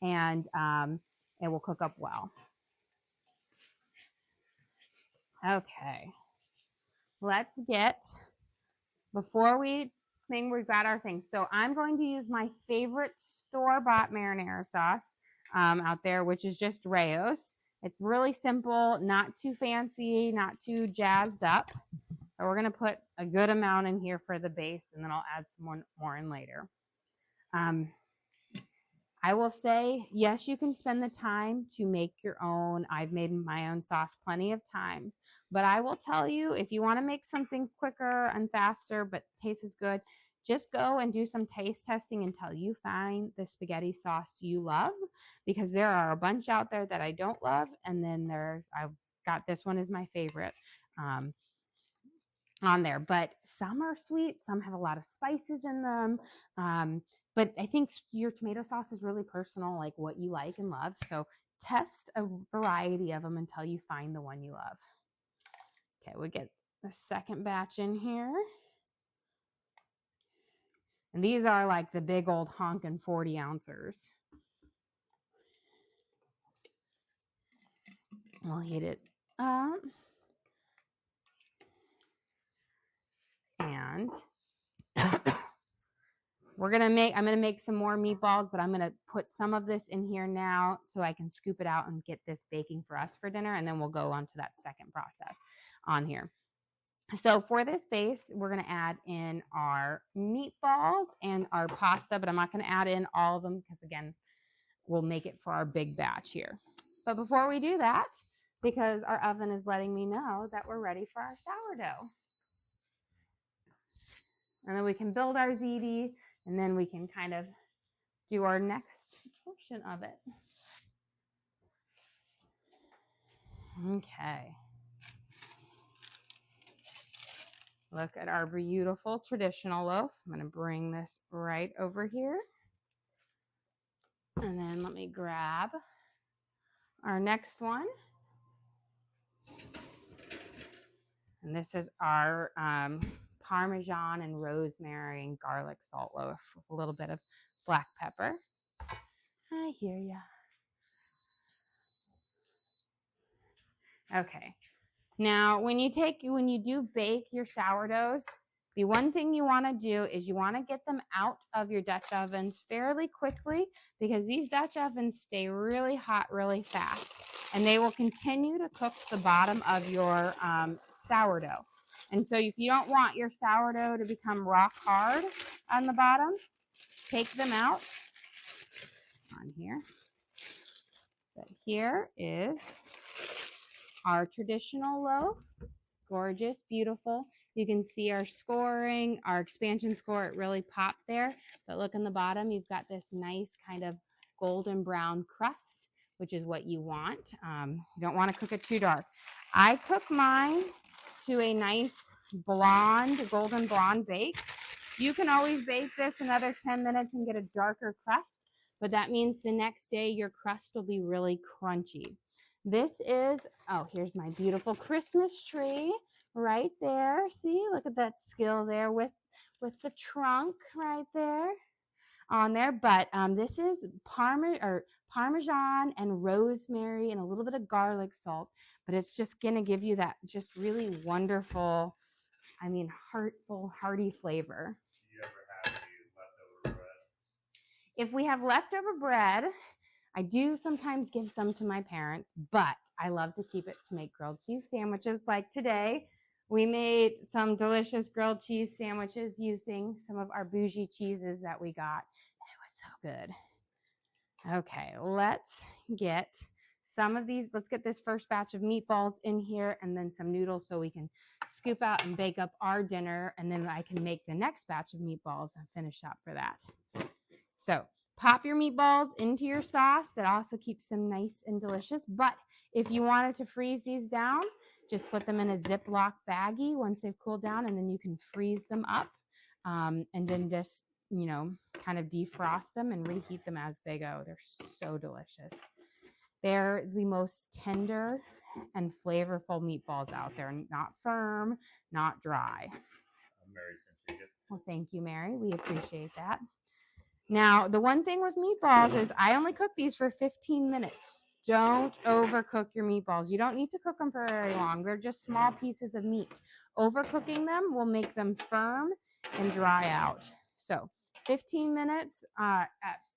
and it will cook up well. Okay. Let's get, before we've got our things. So I'm going to use my favorite store-bought marinara sauce out there, which is just Rao's. It's really simple, not too fancy, not too jazzed up. So we're going to put a good amount in here for the base, and then I'll add some more in later. I will say, yes, you can spend the time to make your own. I've made my own sauce plenty of times. But I will tell you, if you want to make something quicker and faster but tastes as good, just go and do some taste testing until you find the spaghetti sauce you love, because there are a bunch out there that I don't love. And then I've got this one is my favorite on there. But some are sweet, some have a lot of spices in them. But I think your tomato sauce is really personal, like what you like and love. So test a variety of them until you find the one you love. Okay, we'll get the second batch in here. And these are like the big old honkin' 40 ounces. We'll heat it up. And I'm gonna make some more meatballs, but I'm gonna put some of this in here now so I can scoop it out and get this baking for us for dinner, and then we'll go on to that second process on here. So for this base, we're gonna add in our meatballs and our pasta, but I'm not gonna add in all of them because again, we'll make it for our big batch here. But before we do that, because our oven is letting me know that we're ready for our sourdough. And then we can build our ziti, and then we can kind of do our next portion of it. Okay. Look at our beautiful traditional loaf. I'm going to bring this right over here. And then let me grab our next one. And this is our Parmesan and rosemary and garlic salt loaf with a little bit of black pepper. I hear ya. Okay. Now, when you do bake your sourdoughs, the one thing you want to do is you want to get them out of your Dutch ovens fairly quickly because these Dutch ovens stay really hot really fast, and they will continue to cook the bottom of your sourdough. And so if you don't want your sourdough to become rock hard on the bottom, take them out on here. But here is our traditional loaf. Gorgeous, beautiful. You can see our scoring, our expansion score, it really popped there. But look in the bottom, you've got this nice kind of golden brown crust, which is what you want. You don't want to cook it too dark. I cook mine to a nice blonde, golden blonde bake. You can always bake this another 10 minutes and get a darker crust, but that means the next day your crust will be really crunchy. This is, oh, here's my beautiful Christmas tree right there. See, look at that skill there with the trunk right there on there. But this is Parmesan and rosemary and a little bit of garlic salt. But it's just going to give you that just really wonderful, I mean, hearty flavor. Do you ever have any leftover bread? If we have leftover bread, I do sometimes give some to my parents, but I love to keep it to make grilled cheese sandwiches. Like today, we made some delicious grilled cheese sandwiches using some of our bougie cheeses that we got. It was so good. Okay, let's get some of these. Let's get this first batch of meatballs in here and then some noodles so we can scoop out and bake up our dinner. And then I can make the next batch of meatballs and finish up for that. So pop your meatballs into your sauce. That also keeps them nice and delicious. But if you wanted to freeze these down, just put them in a Ziploc baggie once they've cooled down, and then you can freeze them up and then just, kind of defrost them and reheat them as they go. They're so delicious. They're the most tender and flavorful meatballs out there. Not firm, not dry. Mary sent you. Well, thank you, Mary. We appreciate that. Now, the one thing with meatballs is I only cook these for 15 minutes. Don't overcook your meatballs. You don't need to cook them for very long. They're just small pieces of meat. Overcooking them will make them firm and dry out. So 15 minutes at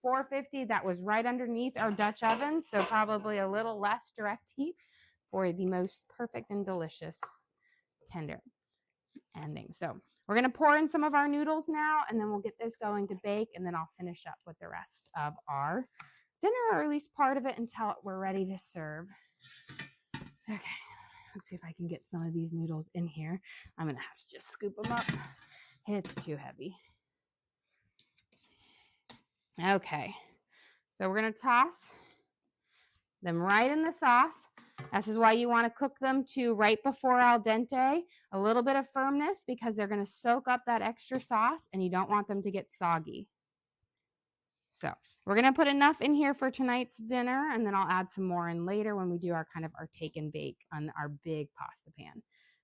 450, that was right underneath our Dutch oven, so probably a little less direct heat for the most perfect and delicious tender ending. So we're going to pour in some of our noodles now, and then we'll get this going to bake, and then I'll finish up with the rest of our dinner, or at least part of it, until we're ready to serve. Okay, let's see if I can get some of these noodles in here. I'm going to have to just scoop them up. It's too heavy. Okay, so we're going to toss them right in the sauce. This is why you want to cook them to right before al dente, a little bit of firmness because they're going to soak up that extra sauce and you don't want them to get soggy. So we're going to put enough in here for tonight's dinner, and then I'll add some more in later when we do our kind of our take and bake on our big pasta pan.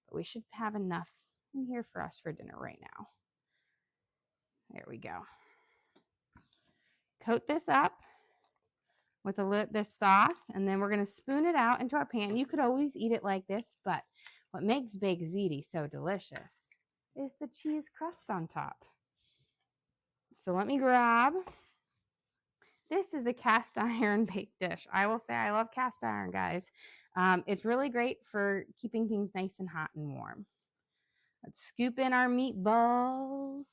But we should have enough in here for us for dinner right now. There we go. Coat this up with this sauce, and then we're going to spoon it out into our pan. You could always eat it like this, but what makes baked ziti so delicious is the cheese crust on top. So let me grab. This is the cast iron baked dish. I will say I love cast iron, guys. It's really great for keeping things nice and hot and warm. Let's scoop in our meatballs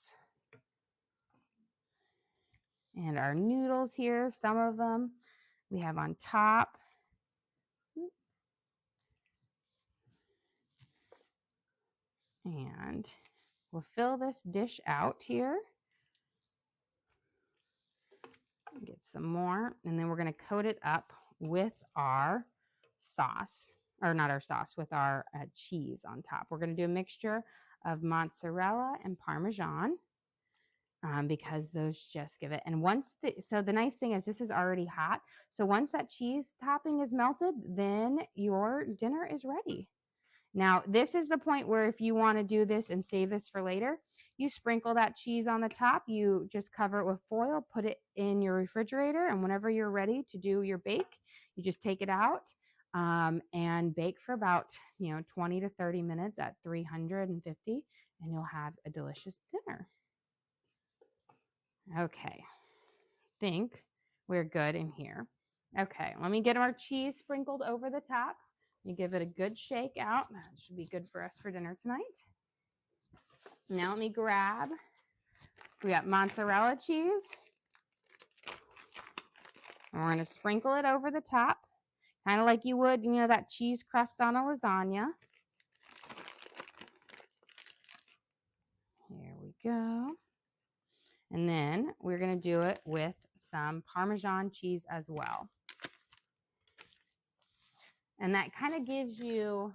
and our noodles here. Some of them we have on top. And we'll fill this dish out here. Get some more, and then we're going to coat it up with our sauce, or not our sauce, with our cheese on top. We're going to do a mixture of mozzarella and Parmesan because those just give it. And so the nice thing is this is already hot. So once that cheese topping is melted, then your dinner is ready. Now, this is the point where if you want to do this and save this for later, you sprinkle that cheese on the top. You just cover it with foil, put it in your refrigerator, and whenever you're ready to do your bake, you just take it out and bake for about 20 to 30 minutes at 350, and you'll have a delicious dinner. Okay, think we're good in here. Okay, let me get our cheese sprinkled over the top. You give it a good shake out. That should be good for us for dinner tonight. Now let me grab, we got mozzarella cheese. And we're going to sprinkle it over the top, kind of like you would, that cheese crust on a lasagna. Here we go. And then we're going to do it with some Parmesan cheese as well. And that kind of gives you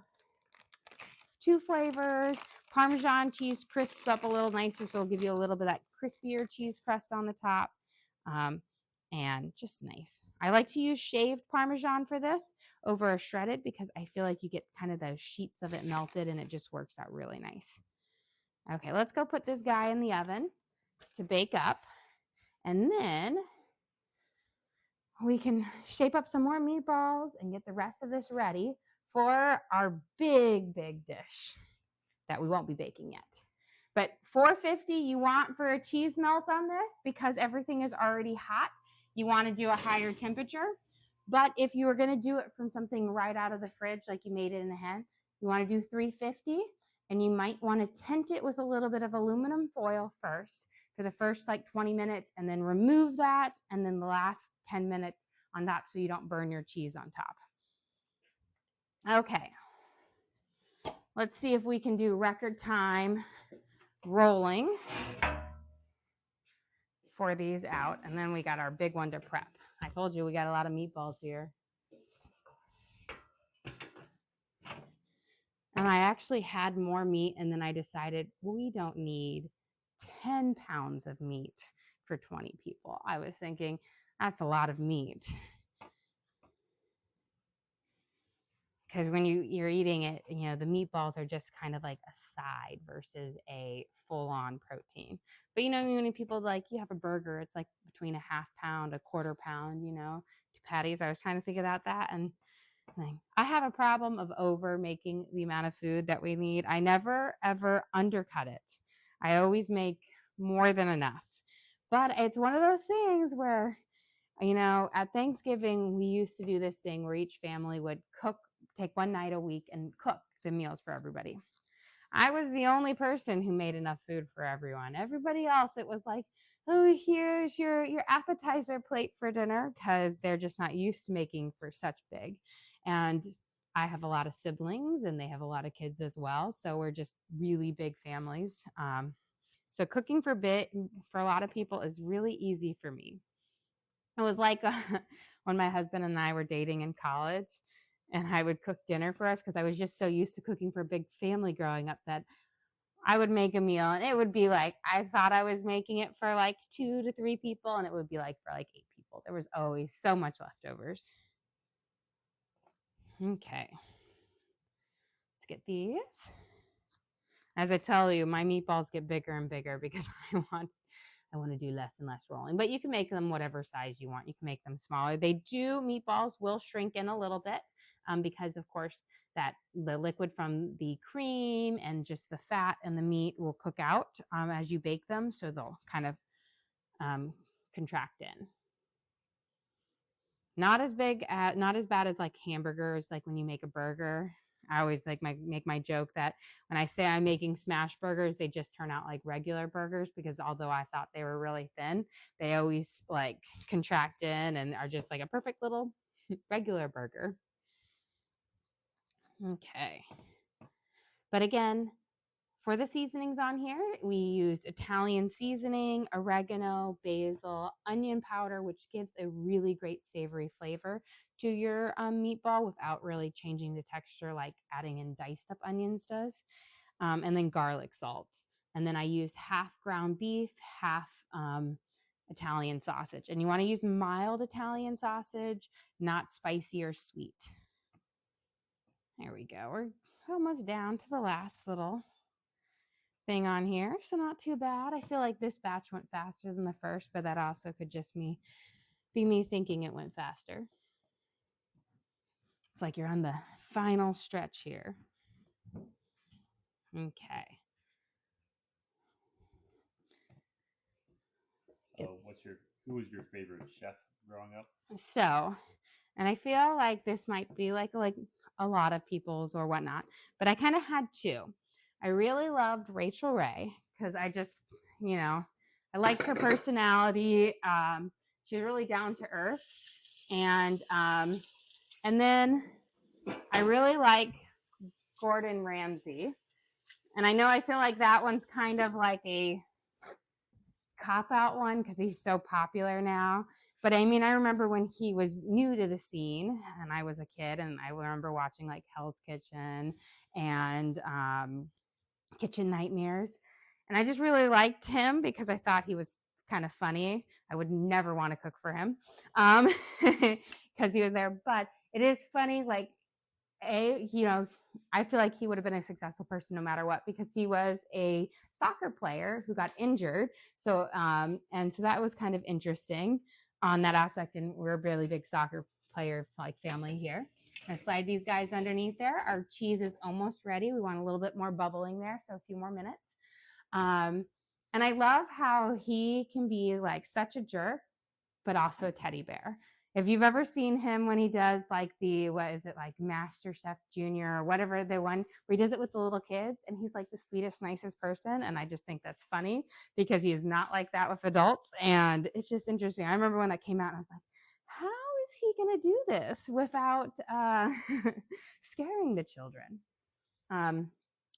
two flavors. Parmesan cheese crisps up a little nicer, so it'll give you a little bit of that crispier cheese crust on the top. And just nice. I like to use shaved Parmesan for this over a shredded because I feel like you get kind of those sheets of it melted and it just works out really nice. Okay, let's go put this guy in the oven to bake up. And then we can shape up some more meatballs and get the rest of this ready for our big dish that we won't be baking yet. But 450 you want for a cheese melt on this because everything is already hot. You want to do a higher temperature. But if you were going to do it from something right out of the fridge, like you made it in the hen, you want to do 350, and you might want to tent it with a little bit of aluminum foil first for the first like 20 minutes, and then remove that, and then the last 10 minutes on top so you don't burn your cheese on top. Okay. Let's see if we can do record time rolling for these out, and then we got our big one to prep. I told you we got a lot of meatballs here. And I actually had more meat, and then I decided we don't need 10 pounds of meat for 20 people. I was thinking that's a lot of meat. Because when you're eating it, the meatballs are just kind of like a side versus a full-on protein. But when people you have a burger, it's like between a half pound, a quarter pound, two patties. I was trying to think about that, and I have a problem of over making the amount of food that we need. I never ever undercut it. I always make more than enough. But it's one of those things where, at Thanksgiving, we used to do this thing where each family would take one night a week and cook the meals for everybody. I was the only person who made enough food for everyone. Everybody else, it was like, oh, here's your appetizer plate for dinner, because they're just not used to making for such big. And I have a lot of siblings and they have a lot of kids as well. So we're just really big families. So cooking for a lot of people is really easy for me. It was like when my husband and I were dating in college, and I would cook dinner for us because I was just so used to cooking for a big family growing up that I would make a meal and it would be like, I thought I was making it for like 2 to 3 people, and it would be like for like 8 people. There was always so much leftovers. Okay. Let's get these. As I tell you, my meatballs get bigger and bigger because I want I want to do less and less rolling. But you can make them whatever size you want. You can make them smaller. Meatballs will shrink in a little bit because, of course, that the liquid from the cream and just the fat and the meat will cook out as you bake them. So they'll kind of contract in. Not as bad as like hamburgers, like when you make a burger. I always make my joke that when I say I'm making smash burgers, they just turn out like regular burgers because although I thought they were really thin, they always like contract in and are just like a perfect little regular burger. Okay. But again, for the seasonings on here, we use Italian seasoning, oregano, basil, onion powder, which gives a really great savory flavor to your meatball without really changing the texture like adding in diced up onions does. And then garlic salt. And then I use half ground beef, half Italian sausage. And you want to use mild Italian sausage, not spicy or sweet. There we go. We're almost down to the last little thing on here, so not too bad. I feel like this batch went faster than the first, but that also could just be me thinking it went faster. It's like you're on the final stretch here. Okay. Who was your favorite chef growing up? So, and I feel like this might be like a lot of people's or whatnot, but I kind of had two. I really loved Rachel Ray because I just, I liked her personality. She's really down to earth, and then I really like Gordon Ramsay, and I feel like that one's kind of like a cop-out one because he's so popular now. But I mean, I remember when he was new to the scene and I was a kid, and I remember watching like Hell's Kitchen and Kitchen Nightmares. And I just really liked him because I thought he was kind of funny. I would never want to cook for him because he was there. But it is funny, like, I feel like he would have been a successful person no matter what because he was a soccer player who got injured. So, and so that was kind of interesting on that aspect. And we're a really big soccer player like family here. I'm gonna slide these guys underneath there. Our cheese is almost ready. We want a little bit more bubbling there, so a few more minutes. And I love how he can be like such a jerk, but also a teddy bear. If you've ever seen him when he does like Master Chef Junior or whatever, the one where he does it with the little kids, and he's like the sweetest, nicest person. And I just think that's funny because he is not like that with adults. And it's just interesting. I remember when that came out and I was like, how is he going to do this without scaring the children?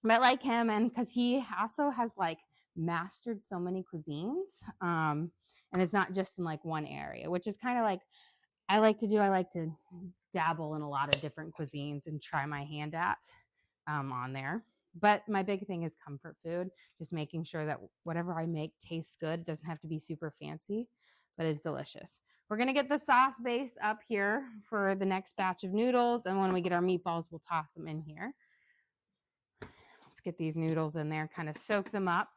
But like him, and because he also has like mastered so many cuisines, and it's not just in like one area, which is kind of like I like to dabble in a lot of different cuisines and try my hand at on there. But my big thing is comfort food, just making sure that whatever I make tastes good. It doesn't have to be super fancy, but it's delicious. We're going to get the sauce base up here for the next batch of noodles. And when we get our meatballs, we'll toss them in here. Let's get these noodles in there, kind of soak them up.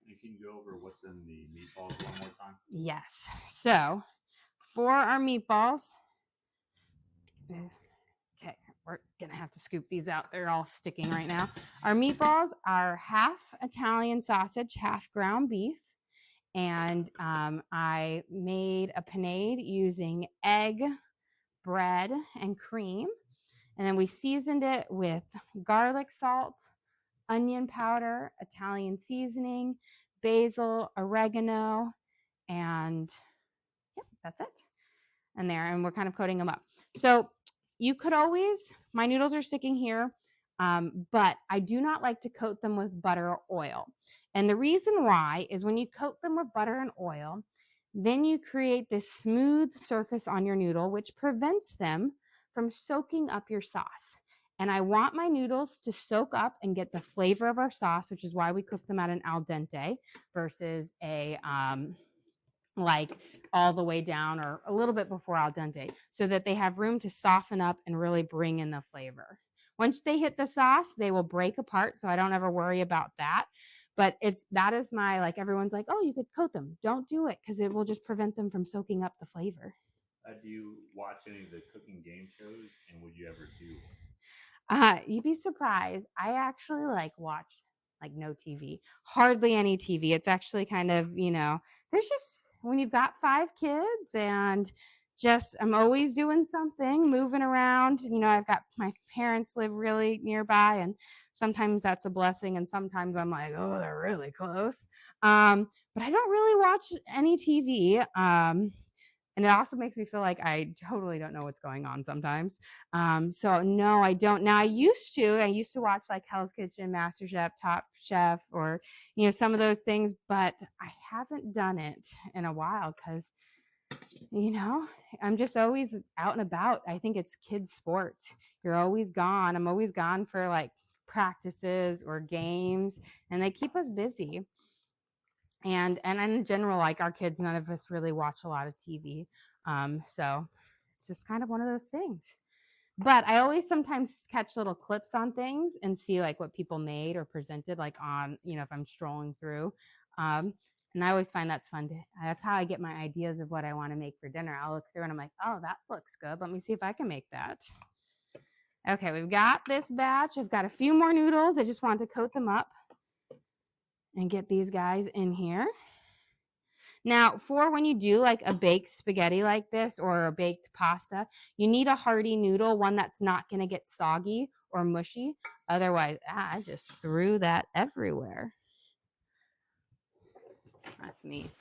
You can go over what's in the meatballs one more time? Yes. So for our meatballs, okay, we're going to have to scoop these out. They're all sticking right now. Our meatballs are half Italian sausage, half ground beef. And I made a panade using egg, bread, and cream. And then we seasoned it with garlic salt, onion powder, Italian seasoning, basil, oregano, and yep, that's it. And we're kind of coating them up. So you could always, my noodles are sticking here, but I do not like to coat them with butter or oil. And the reason why is when you coat them with butter and oil, then you create this smooth surface on your noodle, which prevents them from soaking up your sauce. And I want my noodles to soak up and get the flavor of our sauce, which is why we cook them at an al dente versus a like all the way down or a little bit before al dente, so that they have room to soften up and really bring in the flavor. Once they hit the sauce, they will break apart, so I don't ever worry about that. But that is my, like, everyone's like, oh, you could coat them. Don't do it because it will just prevent them from soaking up the flavor. Do you watch any of the cooking game shows, and would you ever do You'd be surprised. I actually like watch like no TV, hardly any TV. It's actually kind of, there's just when you've got 5 kids and just I'm always doing something, moving around. I've got my parents live really nearby, and sometimes that's a blessing, and sometimes I'm like, oh, they're really close. But I don't really watch any TV. And it also makes me feel like I totally don't know what's going on sometimes. So no, I don't. Now I used to watch like Hell's Kitchen, MasterChef, Top Chef, or, some of those things, but I haven't done it in a while because, I'm just always out and about. I think it's kids sports. You're always gone. I'm always gone for like practices or games, and they keep us busy. And in general, like our kids, none of us really watch a lot of TV. So it's just kind of one of those things. But I always sometimes catch little clips on things and see like what people made or presented, like on, if I'm strolling through. And I always find that's fun. That's how I get my ideas of what I want to make for dinner. I'll look through and I'm like, oh, that looks good. Let me see if I can make that. Okay, we've got this batch. I've got a few more noodles. I just want to coat them up and get these guys in here. Now, for when you do like a baked spaghetti like this or a baked pasta, you need a hearty noodle, one that's not going to get soggy or mushy. Otherwise, I just threw that everywhere. That's me.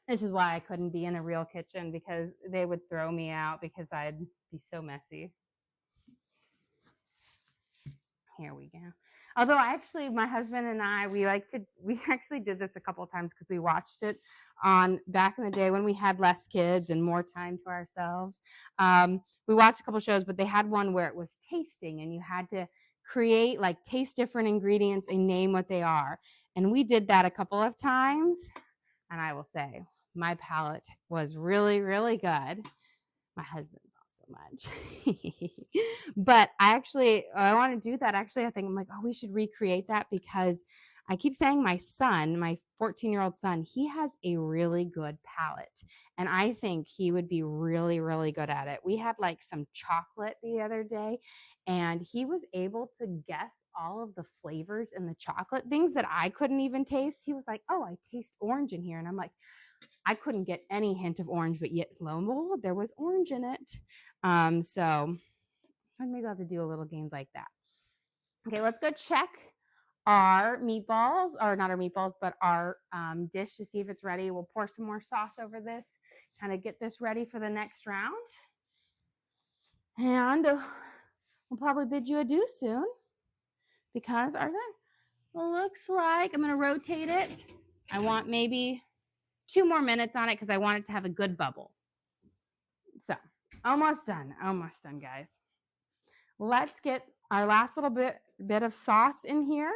This is why I couldn't be in a real kitchen, because they would throw me out because I'd be so messy. Here we go. Although my husband and I, we actually did this a couple of times because we watched it on back in the day when we had less kids and more time to ourselves. We watched a couple of shows, but they had one where it was tasting and you had to taste different ingredients and name what they are. And we did that a couple of times. And I will say my palate was really, really good. My husband's so much. But I want to do that. Actually, I think I'm like, oh, we should recreate that, because I keep saying my 14-year-old son, he has a really good palate. And I think he would be really, really good at it. We had like some chocolate the other day, and he was able to guess all of the flavors in the chocolate, things that I couldn't even taste. He was like, oh, I taste orange in here. And I'm like, I couldn't get any hint of orange, but yet lo and behold, there was orange in it. So maybe I'll have to do a little games like that. Okay, let's go check our meatballs, or not our meatballs, but our dish to see if it's ready. We'll pour some more sauce over this, kind of get this ready for the next round. And we'll probably bid you adieu soon, because our looks like I'm going to rotate it. I want maybe 2 more minutes on it because I want it to have a good bubble. So almost done, guys. Let's get our last little bit of sauce in here,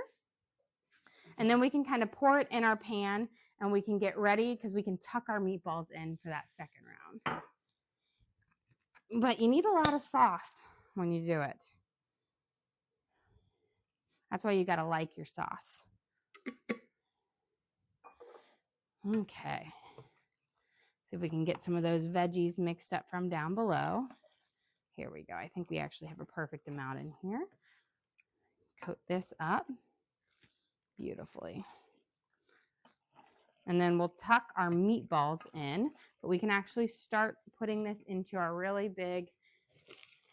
and then we can kind of pour it in our pan, and we can get ready because we can tuck our meatballs in for that second round. But you need a lot of sauce when you do it. That's why you got to like your sauce. Okay. See if we can get some of those veggies mixed up from down below. Here we go. I think we actually have a perfect amount in here. Coat this up beautifully. And then we'll tuck our meatballs in, but we can actually start putting this into our really big,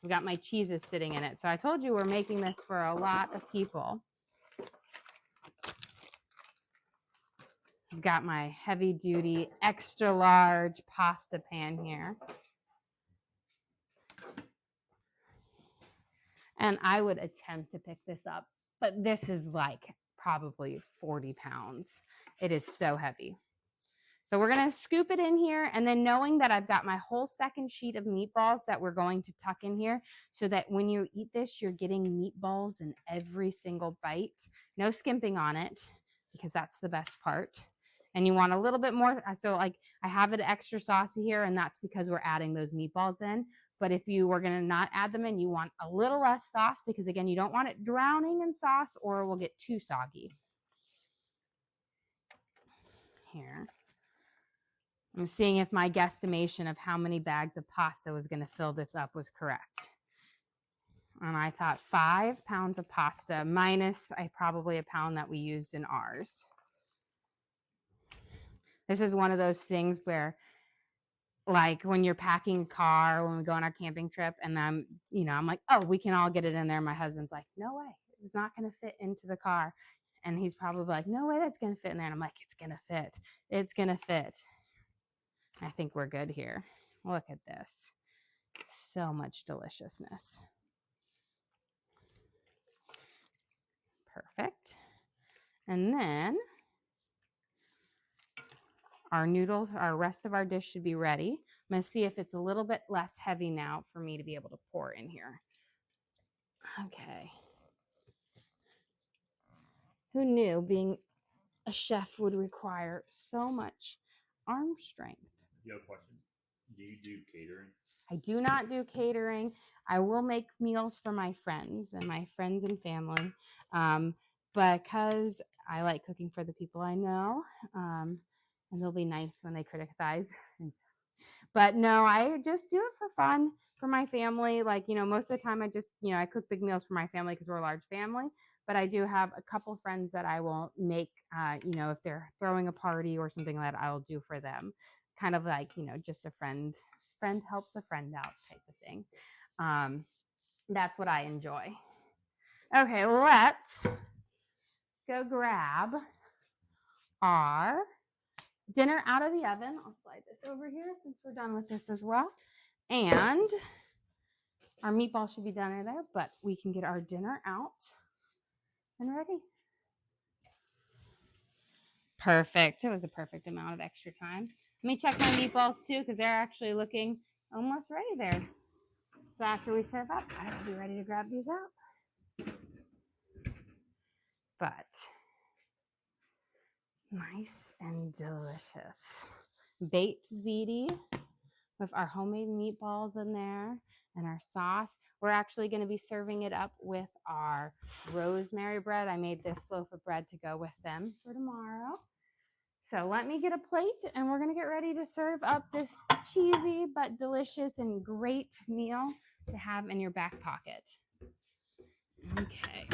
we got my cheeses sitting in it. So I told you we're making this for a lot of people. I've got my heavy duty, extra large pasta pan here. And I would attempt to pick this up, but this is like probably 40 pounds. It is so heavy. So we're going to scoop it in here, and then knowing that I've got my whole second sheet of meatballs that we're going to tuck in here, so that when you eat this, you're getting meatballs in every single bite. No skimping on it, because that's the best part. And you want a little bit more. So like I have it extra saucy here, and that's because we're adding those meatballs in. But if you were going to not add them in, you want a little less sauce, because again, you don't want it drowning in sauce or it will get too soggy. here. I'm seeing if my guesstimation of how many bags of pasta was going to fill this up was correct. And I thought 5 pounds of pasta minus probably a pound that we used in ours. This is one of those things where, like when you're packing a car, when we go on our camping trip, and I'm like, oh, we can all get it in there. My husband's like, no way, it's not going to fit into the car. And he's probably like, no way that's going to fit in there. And I'm like, it's going to fit. It's going to fit. I think we're good here. Look at this. So much deliciousness. Perfect. And then our noodles, our rest of our dish should be ready. I'm going to see if it's a little bit less heavy now for me to be able to pour in here. Okay. Who knew being a chef would require so much arm strength? You have a question? Do you do catering? I do not do catering. I will make meals for my friends and family, because I like cooking for the people I know, and they'll be nice when they criticize. But no, I just do it for fun for my family. Like, most of the time I just, I cook big meals for my family because we're a large family. But I do have a couple friends that I will make, if they're throwing a party or something like that, I'll do for them. Kind of like, just a friend helps a friend out type of thing. That's what I enjoy. Okay, let's go grab our dinner out of the oven. I'll slide this over here since we're done with this as well. And our meatballs should be done in there, but we can get our dinner out and ready. Perfect. It was a perfect amount of extra time. Let me check my meatballs too, because they're actually looking almost ready there. So after we serve up, I will be ready to grab these out. But nice and delicious. Baked ziti with our homemade meatballs in there and our sauce. We're actually going to be serving it up with our rosemary bread. I made this loaf of bread to go with them for tomorrow. So let me get a plate and we're going to get ready to serve up this cheesy but delicious and great meal to have in your back pocket. Okay.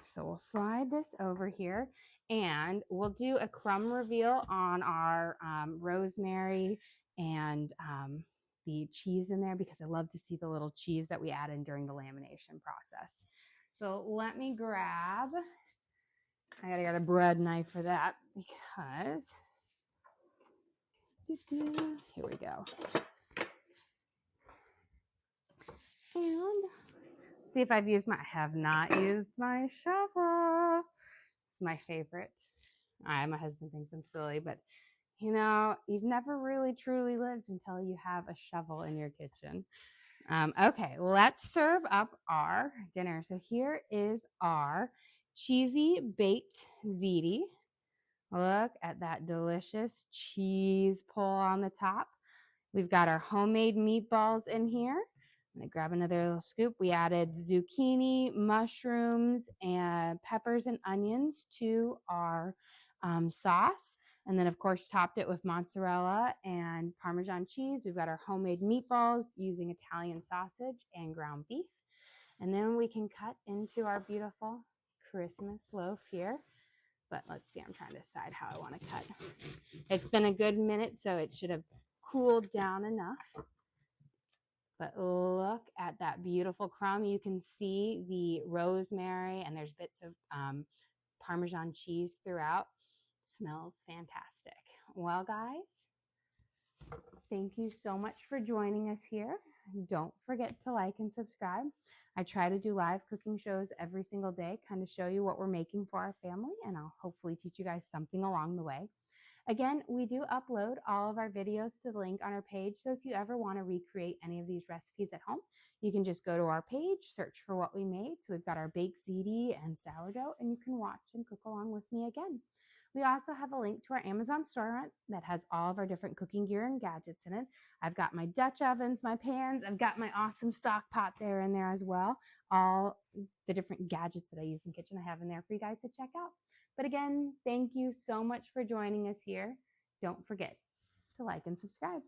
So we'll slide this over here and we'll do a crumb reveal on our rosemary and the cheese in there, because I love to see the little cheese that we add in during the lamination process. So let me grab, I gotta get a bread knife for that because, here we go. And see if I have not used my shovel. It's my favorite. My husband thinks I'm silly, but you've never really truly lived until you have a shovel in your kitchen. Okay, let's serve up our dinner. So here is our cheesy baked ziti. Look at that delicious cheese pull on the top. We've got our homemade meatballs in here. I'm gonna grab another little scoop. We added zucchini, mushrooms, and peppers and onions to our sauce. And then, of course, topped it with mozzarella and Parmesan cheese. We've got our homemade meatballs using Italian sausage and ground beef. And then we can cut into our beautiful Christmas loaf here. But let's see, I'm trying to decide how I want to cut. It's been a good minute, so it should have cooled down enough. But look at that beautiful crumb. You can see the rosemary and there's bits of Parmesan cheese throughout. Smells fantastic. Well, guys, thank you so much for joining us here. Don't forget to like and subscribe. I try to do live cooking shows every single day, kind of show you what we're making for our family, and I'll hopefully teach you guys something along the way. Again, we do upload all of our videos to the link on our page, so if you ever want to recreate any of these recipes at home, you can just go to our page, search for what we made. So we've got our baked ziti and sourdough, and you can watch and cook along with me again. We also have a link to our Amazon storefront that has all of our different cooking gear and gadgets in it. I've got my Dutch ovens, my pans, I've got my awesome stock pot there in there as well. All the different gadgets that I use in the kitchen I have in there for you guys to check out. But again, thank you so much for joining us here. Don't forget to like and subscribe.